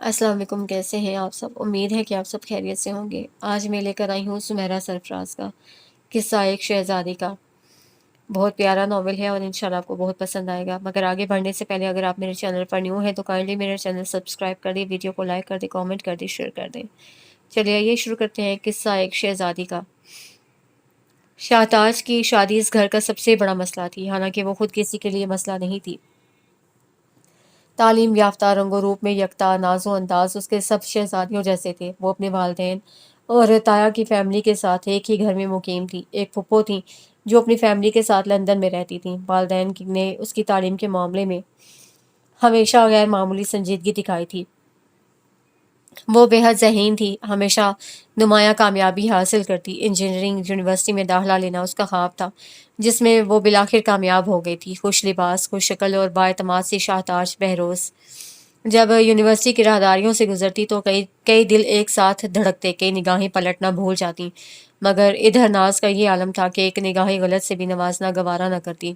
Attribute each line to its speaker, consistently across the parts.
Speaker 1: السلام علیکم، کیسے ہیں آپ سب؟ امید ہے کہ آپ سب خیریت سے ہوں گے۔ آج میں لے کر آئی ہوں سمیرہ سرفراز کا قصہ ایک شہزادی کا۔ بہت پیارا ناول ہے اور انشاءاللہ آپ کو بہت پسند آئے گا۔ مگر آگے بڑھنے سے پہلے اگر آپ میرے چینل پر نیو ہیں تو کائنڈلی میرے چینل سبسکرائب کر دیں، ویڈیو کو لائک کر دیں، کامنٹ کر دیں، شیئر کر دیں۔ چلیے آئیے شروع کرتے ہیں قصہ ایک شہزادی کا۔ شاہتاج کی شادی اس گھر کا سب سے بڑا مسئلہ تھی، حالانکہ وہ خود کسی کے لیے مسئلہ نہیں تھی۔ تعلیم یافتہ، رنگ و روپ میں یکتا، ناز و انداز اس کے سب شہزادیوں جیسے تھے۔ وہ اپنے والدین اور تایا کی فیملی کے ساتھ ایک ہی گھر میں مقیم تھی۔ ایک پھپھو تھیں جو اپنی فیملی کے ساتھ لندن میں رہتی تھیں۔ والدین نے اس کی تعلیم کے معاملے میں ہمیشہ غیر معمولی سنجیدگی دکھائی تھی۔ وہ بے حد ذہین تھی، ہمیشہ نمایاں کامیابی حاصل کرتی۔ انجینئرنگ یونیورسٹی میں داخلہ لینا اس کا خواب تھا، جس میں وہ بالآخر کامیاب ہو گئی تھی۔ خوش لباس، خوش شکل اور بااعتماد سی شاہتاج بہروز جب یونیورسٹی کی راہداریوں سے گزرتی تو کئی دل ایک ساتھ دھڑکتے، کئی نگاہیں پلٹنا بھول جاتی۔ مگر ادھر ناز کا یہ عالم تھا کہ ایک نگاہ غلط سے بھی نوازنا گوارا نہ کرتی۔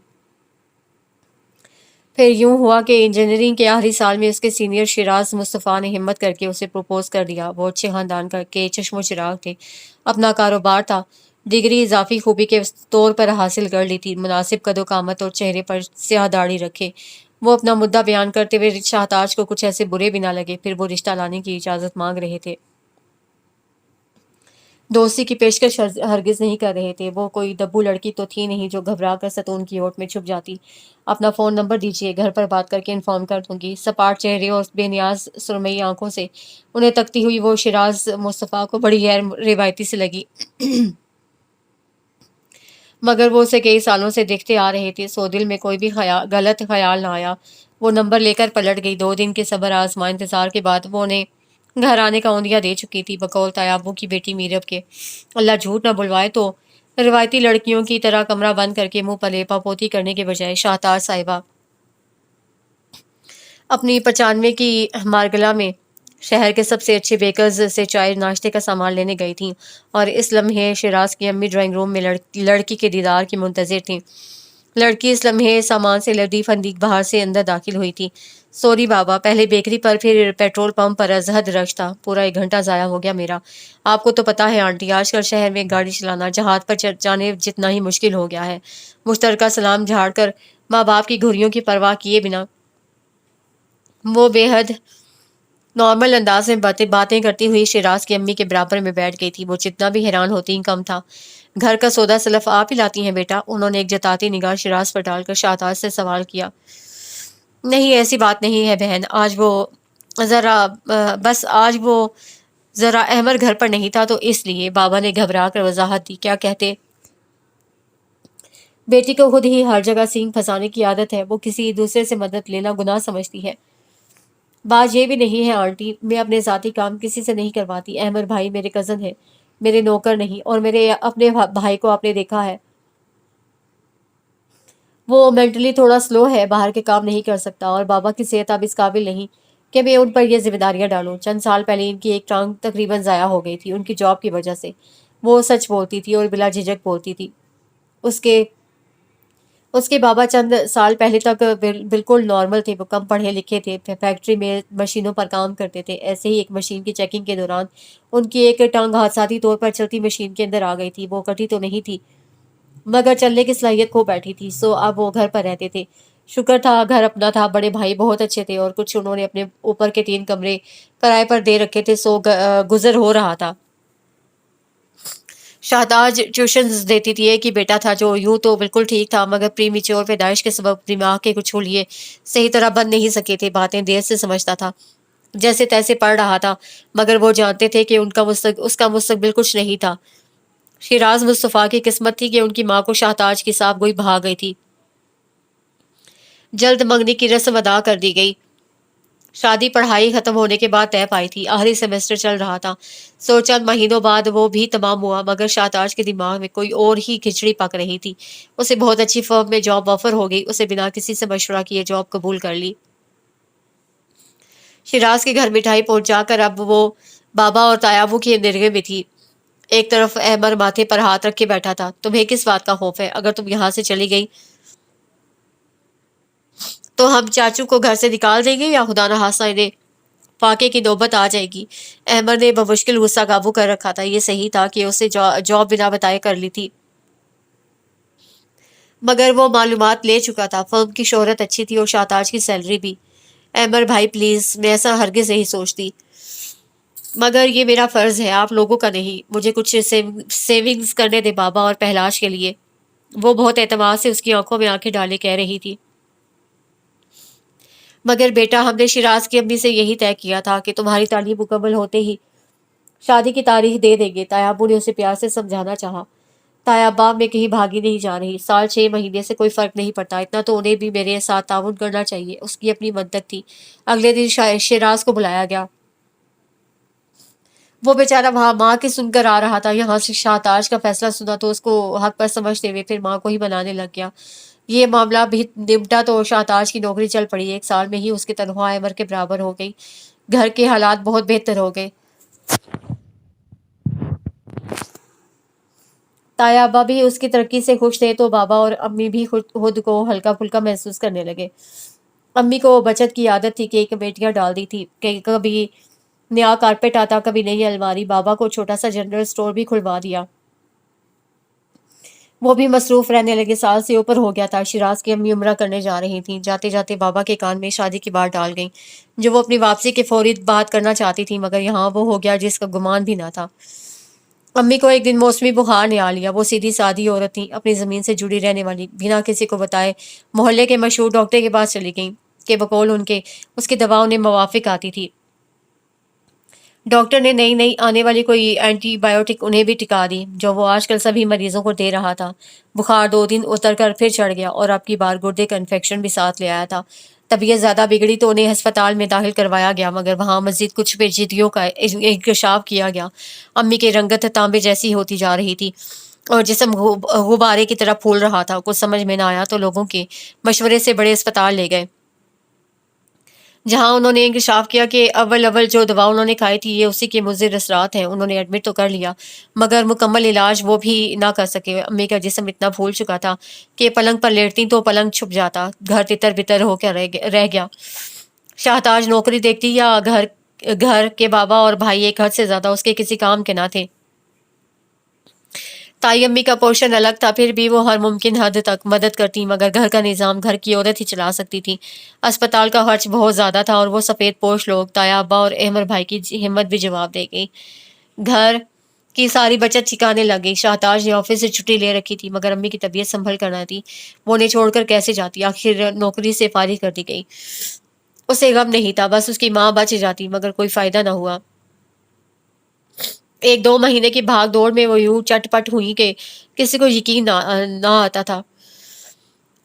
Speaker 1: پھر یوں ہوا کہ انجینئرنگ کے آخری سال میں اس کے سینئر شیراز مصطفیٰ نے ہمت کر کے اسے پروپوز کر دیا۔ وہ اچھے خاندان کے چشم و چراغ تھے، اپنا کاروبار تھا، ڈگری اضافی خوبی کے طور پر حاصل کر لی تھی، مناسب قد و قامت اور چہرے پر سیاہ داڑھی رکھے۔ وہ اپنا مدعا بیان کرتے ہوئے شاہتاج کو کچھ ایسے برے بھی نہ لگے، پھر وہ رشتہ لانے کی اجازت مانگ رہے تھے۔ دوستی کی پیشکش ہرگز نہیں کر رہے تھے۔ وہ کوئی دبو لڑکی تو تھی نہیں جو گھبرا کر ستون کی اوٹ میں چھپ جاتی۔ اپنا فون نمبر دیجیے، گھر پر بات کر کے انفارم کر دوں گی۔ سپاٹ چہرے اور بے نیاز سرمئی آنکھوں سے انہیں تکتی ہوئی وہ شیراز مصطفیٰ کو بڑی غیر روایتی سے لگی، مگر وہ اسے کئی سالوں سے دیکھتے آ رہے تھے، سو دل میں کوئی بھی غلط خیال نہ آیا۔ وہ نمبر لے کر پلٹ گئی۔ 2 دن کے صبر آزما انتظار کے بعد وہ انہیں گھر آنے کا عندیہ دے چکی تھی، بقول تایا ابو کی بیٹی میرب کے۔ اللہ جھوٹ نہ بلوائے تو روایتی لڑکیوں کی طرح کمرہ بند کر کے منہ پر لیپا پوتی کرنے کے بجائے شاہتاج صاحبہ اپنی 95 کی مارگلا میں شہر کے سب سے اچھے بیکرز سے چائے ناشتے کا سامان لینے گئی تھیں، اور اس لمحے شیراز کی امی ڈرائنگ روم میں لڑکی کے دیدار کی منتظر تھیں۔ لڑکی اس لمحے سامان سے لدی فندیق باہر سے اندر داخل ہوئی تھی۔ سوری بابا، پہلے بیکری پر پھر پیٹرول پمپ پر ازحد رش تھا، پورا 1 گھنٹہ ضائع ہو گیا میرا۔ آپ کو تو پتہ ہے آنٹی، آج کل شہر میں گاڑی چلانا جہاد پر جانے جتنا ہی مشکل ہو گیا ہے۔ مشترکہ سلام جھاڑ کر ماں باپ کی گھریوں کی پرواہ کیے بنا وہ بے حد نارمل انداز میں باتیں کرتی ہوئی شیراز کی امی کے برابر میں بیٹھ گئی تھی۔ وہ جتنا بھی حیران ہوتی کم تھا۔ گھر کا سودا سلف آپ ہی لاتی ہیں بیٹا؟ انہوں نے ایک جتاتی نگاہ شیراز پر ڈال کر شاہتاج سے سوال کیا۔ نہیں، ایسی بات نہیں ہے بہن، آج وہ ذرا احمد گھر پر نہیں تھا تو اس لیے، بابا نے گھبرا کر وضاحت دی۔ کیا کہتے؟ بیٹی کو خود ہی ہر جگہ سینگ پھنسانے کی عادت ہے، وہ کسی دوسرے سے مدد لینا گناہ سمجھتی ہے۔ بات یہ بھی نہیں ہے آنٹی، میں اپنے ذاتی کام کسی سے نہیں کرواتی۔ احمد بھائی میرے کزن ہے، میرے نوکر نہیں، اور میرے اپنے بھائی کو آپ نے دیکھا ہے، وہ مینٹلی تھوڑا سلو ہے، باہر کے کام نہیں کر سکتا، اور بابا کی صحت اب اس قابل نہیں کہ میں ان پر یہ ذمہ داریاں ڈالوں۔ چند سال پہلے ان کی ایک ٹانگ تقریباً ضائع ہو گئی تھی، ان کی جاب کی وجہ سے۔ وہ سچ بولتی تھی اور بلا جھجک بولتی تھی۔ اس کے بابا چند سال پہلے تک بالکل نارمل تھے، وہ کم پڑھے لکھے تھے، فیکٹری میں مشینوں پر کام کرتے تھے۔ ایسے ہی ایک مشین کی چیکنگ کے دوران ان کی ایک ٹانگ حادثاتی طور پر چلتی مشین کے اندر آ گئی تھی۔ وہ کٹی تو نہیں تھی، مگر چلنے کی صلاحیت کھو بیٹھی تھی، سو اب وہ گھر پر رہتے تھے۔ شکر تھا گھر اپنا تھا، بڑے بھائی بہت اچھے تھے، اور کچھ انہوں نے اپنے اوپر کے 3 کمرے کرائے پر دے رکھے تھے، سو گزر ہو رہا تھا۔ شاہتاج ٹیوشنز دیتی تھی۔ ایک ہی بیٹا تھا جو یوں تو بالکل ٹھیک تھا، مگر پری میچور پیدائش کے سبب دماغ کے کچھ حلیے صحیح طرح بن نہیں سکے تھے، باتیں دیر سے سمجھتا تھا، جیسے تیسے پڑھ رہا تھا، مگر وہ جانتے تھے کہ اس کا مستقبل کچھ نہیں تھا۔ شیراز مصطفیٰ کی قسمت تھی کہ ان کی ماں کو شاہتاج کی صاحب گوئی بہا گئی تھی۔ جلد منگنی کی رسم ادا کر دی گئی۔ شادی پڑھائی ختم ہونے کے بعد طے پائی تھی، آخری سیمسٹر چل رہا تھا، سو چند مہینوں بعد وہ بھی تمام ہوا، مگر شاہتاج کے دماغ میں کوئی اور ہی کھچڑی پک رہی تھی۔ اسے بہت اچھی فرم میں جاب آفر ہو گئی، اسے بنا کسی سے مشورہ کیے جاب قبول کر لی۔ شیراز کے گھر مٹھائی پہنچا کر اب وہ بابا اور تایابو کی نرغے میں تھی۔ ایک طرف احمد ماتھے پر ہاتھ رکھ کے بیٹھا تھا۔ تمہیں کس بات کا خوف ہے؟ اگر تم یہاں سے چلی گئی تو ہم چاچو کو گھر سے نکال دیں گے، یا خدا نہ خواستہ انہیں فاقے کی نوبت آ جائے گی۔ احمد نے بمشکل غصہ قابو کر رکھا تھا۔ یہ صحیح تھا کہ اسے جاب بنا بتائے کر لی تھی، مگر وہ معلومات لے چکا تھا۔ فرم کی شہرت اچھی تھی اور شاہتاج کی سیلری بھی۔ احمد بھائی پلیز، میں ایسا ہرگز نہیں سوچتی، مگر یہ میرا فرض ہے، آپ لوگوں کا نہیں۔ مجھے کچھ سیونگز کرنے دے بابا اور پہلاج کے لیے۔ وہ بہت اعتماد سے اس کی آنکھوں میں آنکھیں ڈالے کہہ رہی تھی، مگر بیٹا، ہم نے شیراز کی امی سے یہی طے کیا تھا کہ تمہاری تعلیم مکمل ہوتے ہی شادی کی تاریخ دے دیں گے۔ تایابو نے اسے پیار سے سمجھانا چاہا۔ تایابا، میں کہیں بھاگی نہیں جا رہی، سال 6 مہینے سے کوئی فرق نہیں پڑتا، اتنا تو انہیں بھی میرے ساتھ تعاون کرنا چاہیے۔ اس کی اپنی منطق تھی۔ اگلے دن شیراز کو بلایا گیا۔ وہ بیچارہ وہاں ماں کی سن کر آ رہا تھا، یہاں سے شاہتاج کا فیصلہ سنا تو اس کو حق پر سمجھتے ہوئے پھر ماں کو ہی منانے لگ گیا۔ یہ معاملہ بھی نمٹا تو شاہتاج کی نوکری چل پڑی۔ 1 سال میں ہی اس کی تنخواہ عمر کے برابر ہو گئی۔ گھر کے حالات بہت بہتر ہو گئے۔ تایابا بھی اس کی ترقی سے خوش تھے تو بابا اور امی بھی خود کو ہلکا پھلکا محسوس کرنے لگے۔ امی کو بچت کی عادت تھی، کئی کمیٹیاں ڈال دی تھی، کہ کبھی نیا کارپیٹ آتا، کبھی نئی الماری۔ بابا کو چھوٹا سا جنرل سٹور بھی کھلوا دیا۔ وہ بھی مصروف رہنے لگے۔ سال سے اوپر ہو گیا تھا۔ شیراز کی امی عمرہ کرنے جا رہی تھیں۔ جاتے جاتے بابا کے کان میں شادی کی بات ڈال گئیں، جو وہ اپنی واپسی کے فوری بات کرنا چاہتی تھی، مگر یہاں وہ ہو گیا جس کا گمان بھی نہ تھا۔ امی کو ایک دن موسمی بخار نے آ لیا۔ وہ سیدھی سادی عورت تھیں، اپنی زمین سے جڑی رہنے والی، بنا کسی کو بتائے محلے کے مشہور ڈاکٹر کے پاس چلی گئیں کہ بقول ان کے اس کی دوا انہیں موافق آتی تھی۔ ڈاکٹر نے نئی آنے والی کوئی اینٹی بایوٹک انہیں بھی ٹکا دی، جو وہ آج کل سبھی مریضوں کو دے رہا تھا۔ بخار 2 دن اتر کر پھر چڑھ گیا اور اب کی بار گردے کا انفیکشن بھی ساتھ لے آیا تھا۔ طبیعت زیادہ بگڑی تو انہیں ہسپتال میں داخل کروایا گیا، مگر وہاں مزید کچھ پیچیدگیوں کا انکشاف کیا گیا۔ امی کی رنگت تانبے جیسی ہوتی جا رہی تھی اور جسم غبارے کی طرح پھول رہا تھا۔ کچھ سمجھ میں نہ آیا تو لوگوں کے مشورے سے بڑے اسپتال لے گئے، جہاں انہوں نے انکشاف کیا کہ اول جو دوا انہوں نے کھائی تھی یہ اسی کے مضر اثرات ہیں۔ انہوں نے ایڈمٹ تو کر لیا، مگر مکمل علاج وہ بھی نہ کر سکے۔ امی کا جسم اتنا پھول چکا تھا کہ پلنگ پر لیٹتی تو پلنگ چھپ جاتا، گھر تتر بتر ہو کے رہ گیا۔ شاہتاج نوکری دیکھتی یا گھر کے بابا اور بھائی ایک حد سے زیادہ اس کے کسی کام کے نہ تھے۔ تائی امی کا پورشن الگ تھا، پھر بھی وہ ہر ممکن حد تک مدد کرتی، مگر گھر کا نظام گھر کی عورت ہی چلا سکتی تھی۔ اسپتال کا خرچ بہت زیادہ تھا اور وہ سفید پوش لوگ، تایا ابا اور احمد بھائی کی ہمت بھی جواب دے گئی۔ گھر کی ساری بچت ٹھکانے لگ گئی۔ شاہتاج نے آفس سے چھٹی لے رکھی تھی، مگر امی کی طبیعت سنبھل کر نہ تھی۔ وہ انہیں چھوڑ کر کیسے جاتی؟ آخر نوکری سے فارغ کر دی گئی۔ اسے غم نہیں تھا، بس اس کی ماں بچ جاتی، مگر کوئی فائدہ نہ ہوا۔ 1-2 مہینے کی بھاگ دوڑ میں وہ یوں چٹ پٹ ہوئی کہ کسی کو یقین نہ آتا تھا۔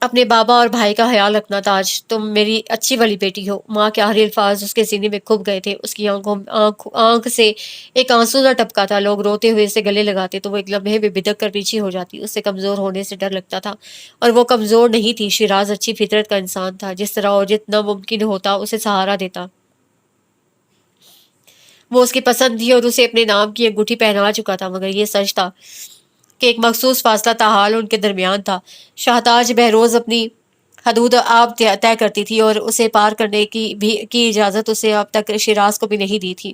Speaker 1: اپنے بابا اور بھائی کا خیال رکھنا تاج، تم میری اچھی والی بیٹی ہو۔ ماں کے آخری الفاظ اس کے سینے میں کھپ گئے تھے۔ اس کی آنکھ سے ایک آنسو نہ ٹپکا تھا۔ لوگ روتے ہوئے اسے گلے لگاتے تو وہ ایک لمحے میں بدک کر پیچھے ہو جاتی۔ اس سے کمزور ہونے سے ڈر لگتا تھا، اور وہ کمزور نہیں تھی۔ شیراز اچھی فطرت کا انسان تھا، جس طرح اور جتنا ممکن ہوتا اسے سہارا دیتا۔ وہ اس کی پسند تھی اور اسے اپنے نام کی انگوٹھی پہنا چکا تھا، مگر یہ سچ تھا کہ ایک مخصوص فاصلہ تاحال ان کے درمیان تھا۔ شاہتاج بہروز اپنی حدود آپ طے کرتی تھی اور اسے پار کرنے کی اجازت اسے اب تک شیراز کو بھی نہیں دی تھی۔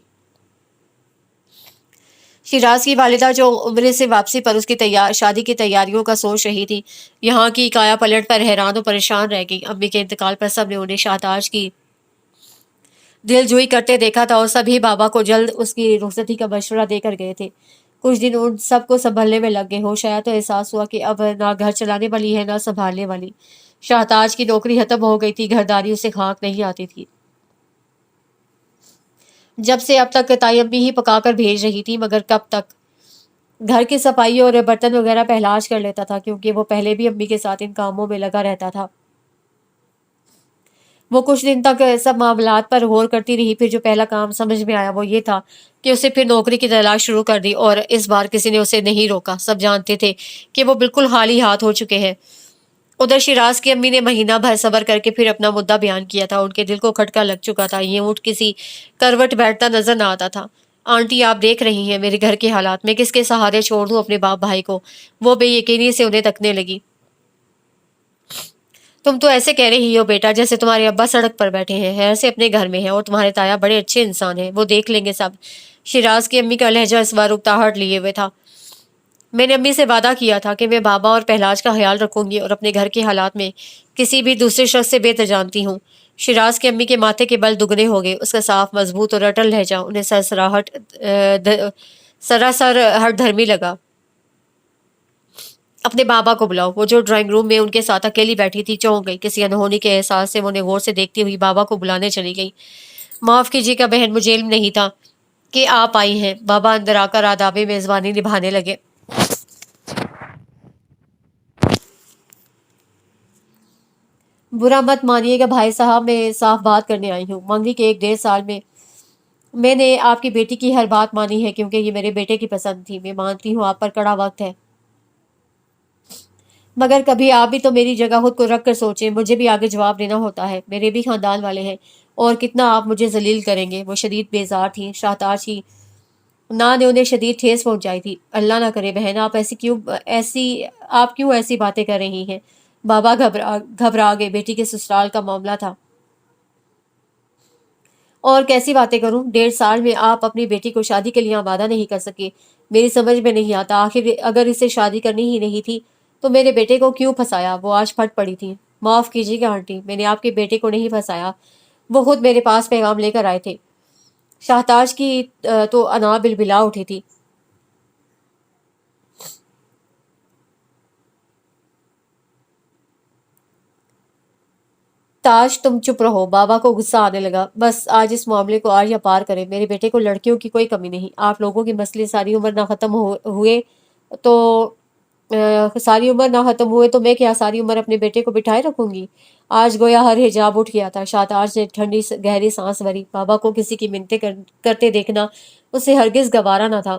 Speaker 1: شیراز کی والدہ، جو عمرے سے واپسی پر اس کی شادی کی تیاریوں کا سوچ رہی تھی، یہاں کی کایا پلٹ پر حیران و پریشان رہ گئی۔ امی کے انتقال پر سب نے انہیں شاہتاج کی دل جوئی کرتے دیکھا تھا اور سبھی بابا کو جلد اس کی رخصتی کا مشورہ دے کر گئے تھے۔ کچھ دن ان سب کو سنبھلنے میں لگ گئے۔ ہوش آیا تو احساس ہوا کہ اب نہ گھر چلانے والی ہے نہ سنبھالنے والی۔ شاہتاج کی نوکری ختم ہو گئی تھی، گھرداری اسے خاک نہیں آتی تھی۔ جب سے اب تک تائی امی ہی پکا کر بھیج رہی تھی، مگر کب تک؟ گھر کی صفائی اور برتن وغیرہ پہلاج کر لیتا تھا، کیونکہ وہ پہلے بھی امی کے ساتھ ان کاموں میں لگا رہتا تھا۔ وہ کچھ دن تک سب معاملات پر غور کرتی رہی، پھر جو پہلا کام سمجھ میں آیا وہ یہ تھا کہ اسے پھر نوکری کی تلاش شروع کر دی، اور اس بار کسی نے اسے نہیں روکا۔ سب جانتے تھے کہ وہ بالکل خالی ہاتھ ہو چکے ہیں۔ ادھر شیراز کی امی نے مہینہ بھر صبر کر کے پھر اپنا مدعا بیان کیا تھا۔ ان کے دل کو کھٹکا لگ چکا تھا، یہ اونٹ کسی کروٹ بیٹھتا نظر نہ آتا تھا۔ آنٹی، آپ دیکھ رہی ہیں میرے گھر کے حالات، میں کس کے سہارے چھوڑ دوں اپنے باپ بھائی کو؟ وہ بے یقینی سے انہیں تکنے لگی۔ تم تو ایسے کہہ رہی ہو بیٹا جیسے تمہارے ابا سڑک پر بیٹھے ہیں، خیر سے اپنے گھر میں ہیں، اور تمہارے تایا بڑے اچھے انسان ہیں، وہ دیکھ لیں گے سب۔ شیراز کی امی کا لہجہ اس بار اکتاہٹ لیے ہوئے تھا۔ میں نے امی سے وعدہ کیا تھا کہ میں بابا اور پہلاج کا خیال رکھوں گی اور اپنے گھر کے حالات میں کسی بھی دوسرے شخص سے بہتر جانتی ہوں۔ شیراز کی امی کے ماتھے کے بل دگنے ہو گئے۔ اس کا صاف، مضبوط اور اٹل لہجہ انہیں سراسر ہٹ دھرمی لگا۔ اپنے بابا کو بلاؤ۔ وہ جو ڈرائنگ روم میں ان کے ساتھ اکیلی بیٹھی تھی چونک گئی۔ کسی انہونی کے احساس سے وہ انہیں غور سے دیکھتی ہوئی بابا کو بلانے چلی گئی۔ معاف کیجیے گا بہن، مجھے علم نہیں تھا کہ آپ آئی ہیں۔ بابا اندر آ کر آداب میزبانی نبھانے لگے۔ برا مت مانیے گا بھائی صاحب، میں صاف بات کرنے آئی ہوں۔ منگنی کے 1 ڈیڑھ سال میں نے آپ کی بیٹی کی ہر بات مانی ہے کیونکہ یہ میرے بیٹے کی پسند تھی۔ میں مانتی ہوں آپ پر کڑا وقت ہے، مگر کبھی آپ بھی تو میری جگہ خود کو رکھ کر سوچیں۔ مجھے بھی آگے جواب دینا ہوتا ہے، میرے بھی خاندان والے ہیں، اور کتنا آپ مجھے ذلیل کریں گے۔ وہ شدید بیزار تھیں۔ شاہتاج کی نا نے انہیں شدید ٹھیس پہنچائی تھی۔ اللہ نہ کرے بہن، آپ کیوں ایسی باتیں کر رہی ہیں؟ بابا گھبرا گئے۔ بیٹی کے سسرال کا معاملہ تھا۔ اور کیسی باتیں کروں؟ 1.5 سال میں آپ اپنی بیٹی کو شادی کے لیے آمادہ نہیں کر سکے۔ میری سمجھ میں نہیں آتا، آخر اگر اسے شادی کرنی ہی نہیں تھی تو میرے بیٹے کو کیوں پھنسایا؟ وہ آج پھٹ پڑی تھی۔ معاف کیجیے گا آنٹی، میں نے آپ کے بیٹے کو نہیں پھنسایا، وہ خود میرے پاس پیغام لے کر آئے تھے۔ شاہتاج کی تو انا بلبلا اٹھی تھی۔ تاج تم چپ رہو۔ بابا کو غصہ آنے لگا۔ بس آج اس معاملے کو آر یا پار کریں، میرے بیٹے کو لڑکیوں کی کوئی کمی نہیں۔ آپ لوگوں کے مسئلے ساری عمر نہ ختم ہوئے تو میں کیا ساری عمر اپنے بیٹے کو بٹھائے رکھوں گی؟ آج گویا ہر حجاب اٹھ گیا تھا۔ شاہتاج نے ٹھنڈی گہری سانس بھری۔ بابا کو کسی کی منتیں کرتے دیکھنا اسے ہرگز گوارا نہ تھا۔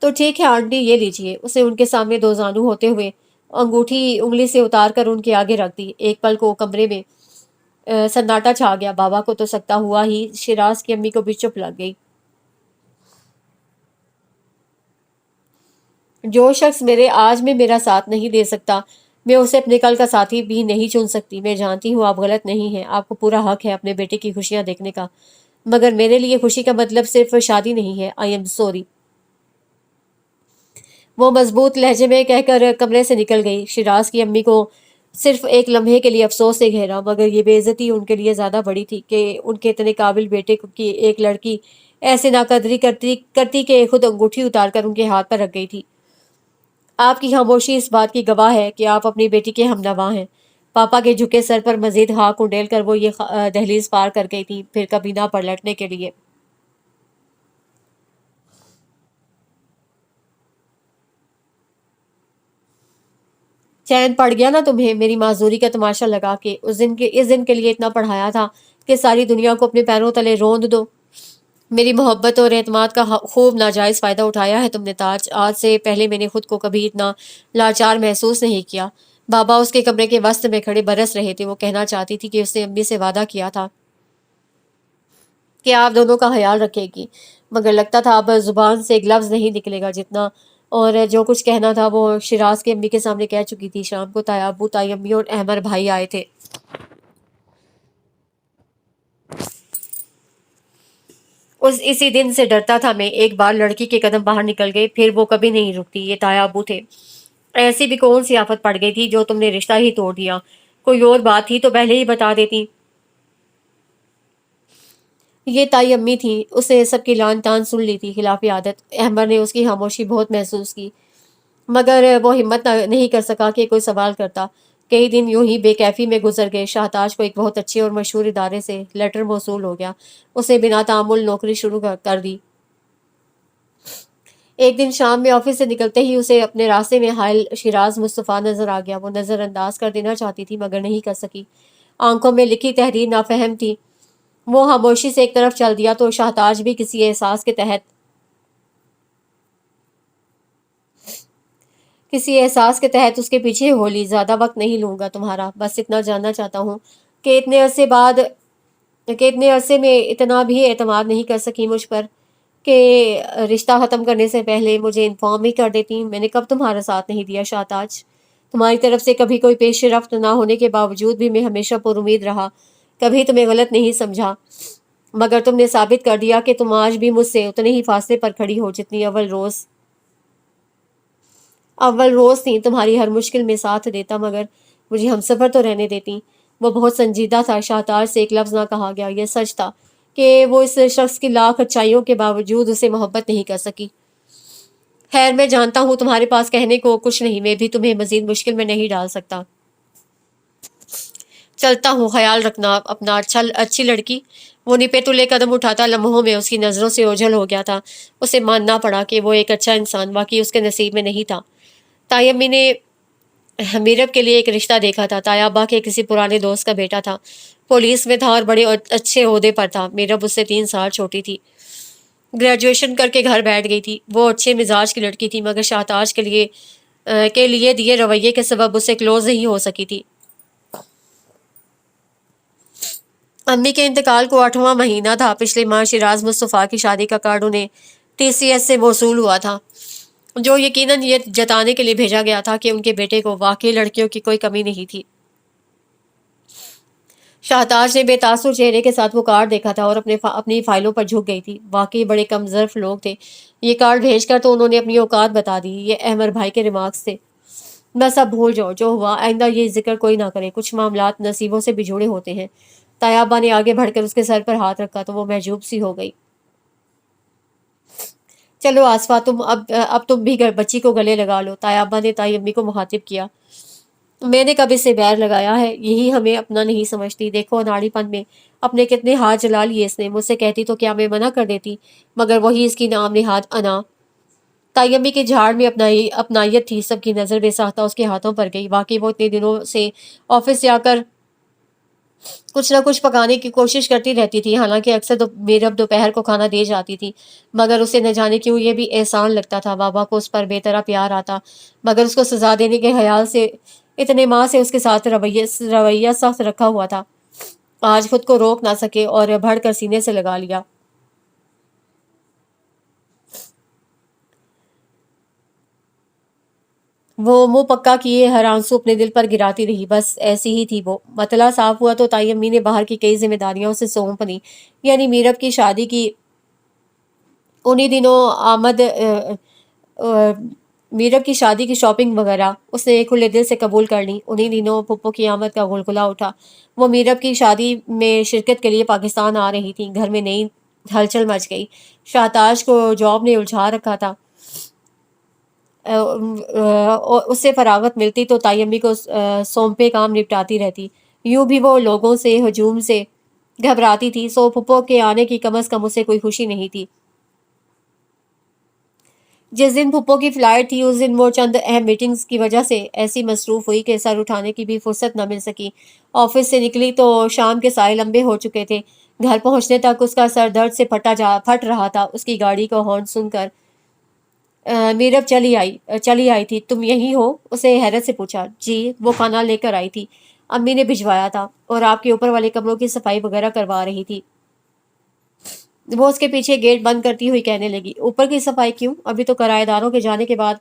Speaker 1: تو ٹھیک ہے آنٹی، یہ لیجیے۔ اسے ان کے سامنے 2 زانو ہوتے ہوئے انگوٹھی انگلی سے اتار کر ان کے آگے رکھ دی۔ ایک پل کو کمرے میں سناٹا چھا گیا۔ بابا کو تو سکتا ہوا ہی، شیراز کی امی کو بھی چپ لگ گئی۔ جو شخص میرے آج میں میرا ساتھ نہیں دے سکتا، میں اسے اپنے کل کا ساتھی بھی نہیں چن سکتی۔ میں جانتی ہوں آپ غلط نہیں ہیں، آپ کو پورا حق ہے اپنے بیٹے کی خوشیاں دیکھنے کا، مگر میرے لیے خوشی کا مطلب صرف شادی نہیں ہے۔ I am sorry. وہ مضبوط لہجے میں کہہ کر کمرے سے نکل گئی۔ شیراز کی امی کو صرف ایک لمحے کے لیے افسوس سے گھیرا، مگر یہ بے عزتی ان کے لیے زیادہ بڑی تھی کہ ان کے اتنے قابل بیٹے کی ایک لڑکی ایسے ناقدری کرتی کہ خود انگوٹھی اتار کر ان کے ہاتھ پر رکھ گئی تھی۔ آپ کی خاموشی اس بات کی گواہ ہے کہ آپ اپنی بیٹی کے ہمنوا ہیں۔ پاپا کے جھکے سر پر مزید ہاک انڈیل کر وہ یہ دہلیز پار کر گئی تھی، پھر کبھی نہ پلٹنے کے لیے۔ چین پڑ گیا نا تمہیں میری معذوری کا تماشا لگا کے؟ اس دن کے لیے اتنا پڑھایا تھا کہ ساری دنیا کو اپنے پیروں تلے روند دو۔ میری محبت اور اعتماد کا خوب ناجائز فائدہ اٹھایا ہے تم نے تاج۔ آج سے پہلے میں نے خود کو کبھی اتنا لاچار محسوس نہیں کیا۔ بابا اس کے کمرے کے وسط میں کھڑے برس رہے تھے۔ وہ کہنا چاہتی تھی کہ اس نے امی سے وعدہ کیا تھا کہ آپ دونوں کا خیال رکھے گی، مگر لگتا تھا اب زبان سے ایک لفظ نہیں نکلے گا جتنا، اور جو کچھ کہنا تھا وہ شیراز کی امی کے سامنے کہہ چکی تھی۔ شام کو تایا ابو، تائی امی اور احمر بھائی آئے تھے۔ اسی دن سے ڈرتا تھا میں۔ ایک بار لڑکی کے قدم باہر نکل گئے پھر وہ کبھی نہیں رکتی۔ یہ تایا ابو تھے۔ ایسی بھی کون سی آفت پڑ گئی تھی جو تم نے رشتہ ہی توڑ دیا؟ کوئی اور بات تھی تو پہلے ہی بتا دیتی۔ یہ تائی امی تھیں، اس نے سب کی لان تان سن لی تھی خلاف عادت۔ احمد نے اس کی خاموشی بہت محسوس کی، مگر وہ ہمت نہیں کر سکا کہ کوئی سوال کرتا۔ کئی دن یوں ہی بے کیفی میں گزر گئے۔ شاہتاج کو ایک بہت اچھے اور مشہور ادارے سے لیٹر موصول ہو گیا۔ اسے بنا تعامل نوکری شروع کر دی۔ ایک دن شام میں آفس سے نکلتے ہی اسے اپنے راستے میں حائل شیراز مصطفیٰ نظر آ گیا۔ وہ نظر انداز کر دینا چاہتی تھی مگر نہیں کر سکی۔ آنکھوں میں لکھی تحریر نافہم تھی۔ وہ خاموشی سے ایک طرف چل دیا تو شاہتاج بھی کسی احساس کے تحت اس کے پیچھے ہو لی۔ زیادہ وقت نہیں لوں گا تمہارا، بس اتنا جاننا چاہتا ہوں کہ اتنے عرصے میں اتنا بھی اعتماد نہیں کر سکی مجھ پر کہ رشتہ ختم کرنے سے پہلے مجھے انفارم ہی کر دیتی۔ میں نے کب تمہارا ساتھ نہیں دیا شاہتاج؟ تمہاری طرف سے کبھی کوئی پیش رفت نہ ہونے کے باوجود بھی میں ہمیشہ پر امید رہا، کبھی تمہیں غلط نہیں سمجھا، مگر تم نے ثابت کر دیا کہ تم آج بھی مجھ سے اتنے ہی فاصلے پر کھڑی ہو جتنی اول روز تھی۔ تمہاری ہر مشکل میں ساتھ دیتا، مگر مجھے ہمسفر تو رہنے دیتی۔ وہ بہت سنجیدہ تھا، شاہتاج سے ایک لفظ نہ کہا گیا۔ یہ سچ تھا کہ وہ اس شخص کی لاکھ اچھائیوں کے باوجود اسے محبت نہیں کر سکی۔ خیر، میں جانتا ہوں تمہارے پاس کہنے کو کچھ نہیں، میں بھی تمہیں مزید مشکل میں نہیں ڈال سکتا۔ چلتا ہوں، خیال رکھنا اپنا، اچھی لڑکی۔ وہ نپے تلے قدم اٹھاتا لمحوں میں اس کی نظروں سے اوجھل ہو گیا تھا۔ اسے ماننا پڑا کہ وہ ایک اچھا انسان واقعی اس کے نصیب میں نہیں تھا۔ تائی امی نے میرب کے لیے ایک رشتہ دیکھا تھا۔ تائی ابا کے کسی پرانے دوست کا بیٹا تھا، پولیس میں تھا اور بڑے اچھے عہدے پر تھا۔ میرب اس سے 3 سال چھوٹی تھی، گریجویشن کر کے گھر بیٹھ گئی تھی۔ وہ اچھے مزاج کی لڑکی تھی، مگر شاہتاج کے لیے دیے رویے کے سبب اس سے کلوز نہیں ہو سکی تھی۔ امی کے انتقال کو 8واں مہینہ تھا۔ پچھلے ماہ شیراز مصطفیٰ کی شادی کا کارڈ انہیں TCS سے موصول ہوا تھا، جو یقیناً یہ جتانے کے لیے بھیجا گیا تھا کہ ان کے بیٹے کو واقعی لڑکیوں کی کوئی کمی نہیں تھی۔ شاہتاج نے بے تاثر چہرے کے ساتھ وہ کارڈ دیکھا تھا اور اپنی فائلوں پر جھک گئی تھی۔ واقعی بڑے کم ظرف لوگ تھے۔ یہ کارڈ بھیج کر تو انہوں نے اپنی اوقات بتا دی۔ یہ احمر بھائی کے ریمارکس تھے۔ بس اب بھول جاؤ جو ہوا، آئندہ یہ ذکر کوئی نہ کرے۔ کچھ معاملات نصیبوں سے بھی جڑے ہوتے ہیں۔ تائی ابا نے آگے بڑھ کر اس کے سر پر ہاتھ رکھا تو وہ محجوب سی ہو گئی۔ چلو آصفہ، اب تم بھی بچی کو گلے لگا لو، تائی ابا نے تائی امی کو مخاطب کیا۔ میں نے کب اس سے بیر لگایا ہے؟ یہی ہمیں اپنا نہیں سمجھتی۔ دیکھو اناڑی پن میں اپنے کتنے ہاتھ جلا لیے اس نے۔ مجھ سے کہتی تو کیا میں منع کر دیتی، مگر وہی اس کی نام نہاد انا۔ تائی امی کے جھاڑ میں اپنائیت تھی۔ سب کی نظر بے ساختہ اس کے ہاتھوں پر گئی۔ واقعی وہ اتنے دنوں سے آفس سے آ کر کچھ نہ کچھ پکانے کی کوشش کرتی رہتی تھی، حالانکہ اکثر میرب دوپہر کو کھانا دے جاتی تھی، مگر اسے نہ جانے کیوں یہ بھی احسان لگتا تھا۔ بابا کو اس پر بے طرح پیار آتا، مگر اس کو سزا دینے کے خیال سے اتنے ماہ سے اس کے ساتھ رویہ سخت رکھا ہوا تھا۔ آج خود کو روک نہ سکے اور بڑھ کر سینے سے لگا لیا۔ وہ منہ پکا کیے ہر آنسو اپنے دل پر گراتی رہی۔ بس ایسی ہی تھی وہ۔ مطلع صاف ہوا تو تائی امی نے باہر کی کئی ذمہ داریاں اسے سونپ دیں، یعنی میرب کی شادی کی انہی دنوں میرب کی شادی کی شاپنگ وغیرہ اس نے کھلے دل سے قبول کر لی۔ انہی دنوں پھپھو کی آمد کا غلغلہ اٹھا۔ وہ میرب کی شادی میں شرکت کے لیے پاکستان آ رہی تھی۔ گھر میں نئی ہلچل مچ گئی۔ شاہتاج کو جاب نے الجھا رکھا تھا۔ اس سے فراغت ملتی تو تائی امی کو سونپے کام نپٹاتی رہتی۔ یوں بھی وہ لوگوں سے ہجوم سے گھبراتی تھی، سو پھپھو کے آنے کی کم از کم اسے کوئی خوشی نہیں تھی۔ جس دن پھپھو کی فلائٹ تھی اس دن وہ چند اہم میٹنگز کی وجہ سے ایسی مصروف ہوئی کہ سر اٹھانے کی بھی فرصت نہ مل سکی۔ آفس سے نکلی تو شام کے سائے لمبے ہو چکے تھے۔ گھر پہنچنے تک اس کا سر درد سے پھٹ رہا تھا۔ اس کی گاڑی کا ہارن سن کر میرب چلی آئی تھی۔ تم یہیں ہو؟ اسے حیرت سے پوچھا۔ جی، وہ کھانا لے کر آئی تھی، امی نے بھجوایا تھا، اور آپ کے اوپر والے کمروں کی صفائی وغیرہ کروا رہی تھی۔ وہ اس کے پیچھے گیٹ بند کرتی ہوئی کہنے لگی۔ اوپر کی صفائی کیوں؟ ابھی تو کرایہ داروں کے جانے کے بعد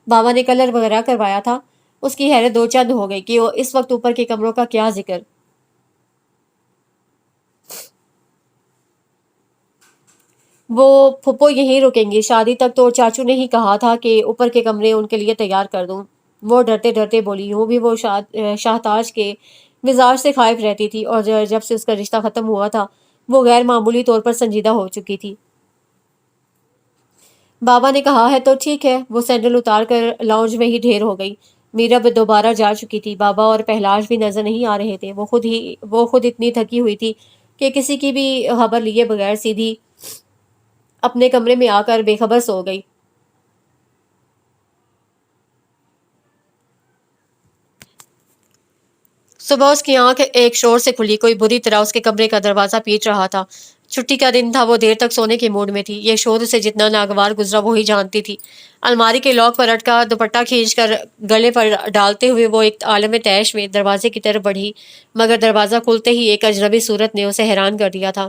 Speaker 1: بابا نے کلر وغیرہ کروایا تھا۔ اس کی حیرت 2 چند ہو گئی کہ اس وقت اوپر کے کمروں کا کیا ذکر۔ وہ پھپھو یہیں رکیں گی شادی تک، تو چاچو نے ہی کہا تھا کہ اوپر کے کمرے ان کے لیے تیار کر دوں۔ وہ ڈرتے ڈرتے بولی۔ یوں بھی وہ شاہتاج کے مزاج سے خائف رہتی تھی، اور جب سے اس کا رشتہ ختم ہوا تھا وہ غیر معمولی طور پر سنجیدہ ہو چکی تھی۔ بابا نے کہا ہے تو ٹھیک ہے۔ وہ سینڈل اتار کر لاؤنج میں ہی ڈھیر ہو گئی۔ میرب دوبارہ جا چکی تھی۔ بابا اور پہلاج بھی نظر نہیں آ رہے تھے۔ وہ خود اتنی تھکی ہوئی تھی کہ کسی کی بھی خبر لیے بغیر سیدھی اپنے کمرے میں آ کر بے خبر سو گئی۔ صبح اس کی آنکھ ایک شور سے کھلی۔ کوئی بری طرح اس کے کمرے کا دروازہ پیٹ رہا تھا۔ چھٹی کا دن تھا، وہ دیر تک سونے کے موڈ میں تھی۔ یہ شور اسے جتنا ناگوار گزرا وہی جانتی تھی۔ الماری کے لاک پر اٹکا دوپٹہ کھینچ کر گلے پر ڈالتے ہوئے وہ ایک عالم تیش میں دروازے کی طرف بڑھی، مگر دروازہ کھلتے ہی ایک اجنبی صورت نے اسے حیران کر دیا تھا۔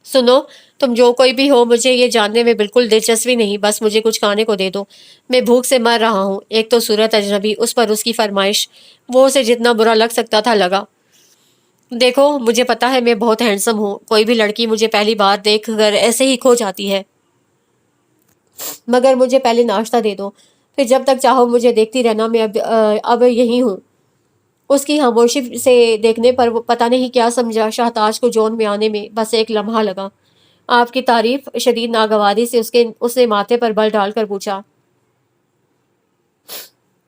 Speaker 1: سنو، تم جو کوئی بھی ہو مجھے یہ جاننے میں بالکل دلچسپی نہیں، بس مجھے کچھ کھانے کو دے دو، میں بھوک سے مر رہا ہوں۔ ایک تو صورت اجنبی، اس پر اس کی فرمائش، وہ اسے جتنا برا لگ سکتا تھا لگا۔ دیکھو مجھے پتا ہے میں بہت ہینڈسم ہوں، کوئی بھی لڑکی مجھے پہلی بار دیکھ کر ایسے ہی کھو جاتی ہے، مگر مجھے پہلے ناشتہ دے دو، پھر جب تک چاہو مجھے دیکھتی رہنا، میں اب یہی ہوں۔ اس کی خاموشی سے دیکھنے پر وہ پتہ نہیں کیا سمجھا، شاہتاج کو جون میں آنے میں بس ایک لمحہ لگا۔ آپ کی تعریف؟ شدید ناگواری سے اس نے ماتھے پر بل ڈال کر پوچھا۔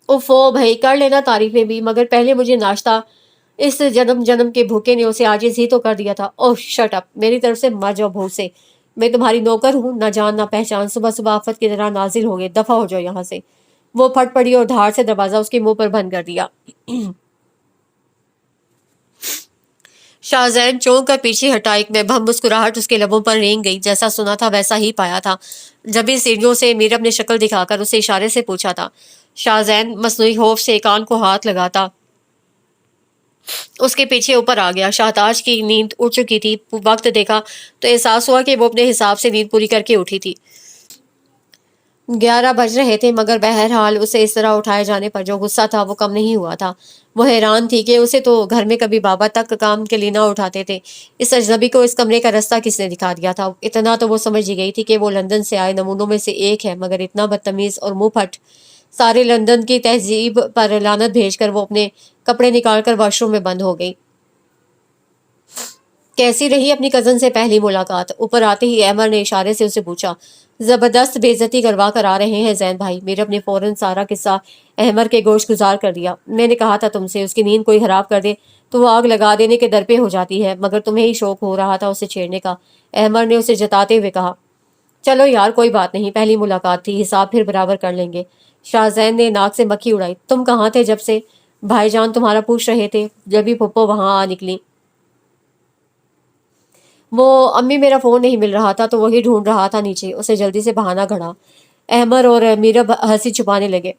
Speaker 1: اوفو بھائی، کر لینا تعریفیں بھی، مگر پہلے مجھے ناشتہ۔ اس جنم جنم کے بھوکے نے اسے عاجز ہی تو کر دیا تھا۔ اوہ شٹ اپ، میری طرف سے مر جاؤ بھوک سے، میں تمہاری نوکر ہوں، نہ جان نہ پہچان، صبح صبح آفت کی طرح نازل ہو گئے، دفع ہو جاؤ یہاں سے۔ وہ پھٹ پڑی اور دھاڑ سے دروازہ اس کے منہ پر بند کر دیا۔ شاہزین چونک کر پیچھے ہٹا، ایک مبہم مسکراہٹ اس کے لبوں پر رینگ گئی، جیسا سنا تھا ویسا ہی پایا تھا۔ جبھی سیڑھیوں سے میرب نے شکل دکھا کر اسے اشارے سے پوچھا تھا۔ شاہزین مصنوعی خوف سے کان کو ہاتھ لگاتا اس کے پیچھے اوپر آ گیا۔ شاہتاج کی نیند اڑ چکی تھی، وقت دیکھا تو احساس ہوا کہ وہ اپنے حساب سے نیند پوری کر کے اٹھی تھی۔ 11 بج رہے تھے، مگر بہرحال اسے اس طرح اٹھائے جانے پر جو غصہ تھا وہ کم نہیں ہوا تھا۔ وہ حیران تھی کہ اسے تو گھر میں کبھی بابا تک کام کے لیے نہ اٹھاتے تھے، اس اجنبی کو اس کمرے کا رستہ کس نے دکھا دیا تھا؟ اتنا تو وہ سمجھ ہی گئی تھی کہ وہ لندن سے آئے نمونوں میں سے ایک ہے، مگر اتنا بدتمیز اور منہ پھٹ سارے لندن کی تہذیب پر لعنت بھیج کر وہ اپنے کپڑے نکال کر واش روم میں بند ہو گئی۔ کیسی رہی اپنی کزن سے پہلی ملاقات؟ اوپر آتے ہی احمد نے اشارے سے اسے پوچھا۔ زبردست بے عزتی کروا کر آ رہے ہیں زین بھائی، میرب نے فوراً سارا قصہ احمد کے گوش گزار کر دیا۔ میں نے کہا تھا تم سے، اس کی نیند کوئی خراب کر دے تو وہ آگ لگا دینے کے در پہ ہو جاتی ہے، مگر تمہیں ہی شوق ہو رہا تھا اسے چھیڑنے کا، احمد نے اسے جتاتے ہوئے کہا۔ چلو یار کوئی بات نہیں، پہلی ملاقات تھی، حساب پھر برابر کر لیں گے۔ شاہزین نے ناک سے مکھی اڑائی۔ تم کہاں تھے جب سے بھائی جان تمہارا پوچھ رہے تھے؟ جبھی پھپھو وہاں آ نکلی۔ وہ امی، میرا فون نہیں مل رہا تھا تو وہی ڈھونڈ رہا تھا نیچے، اسے جلدی سے بہانہ گھڑا۔ احمد اور میرب ہنسی چھپانے لگے۔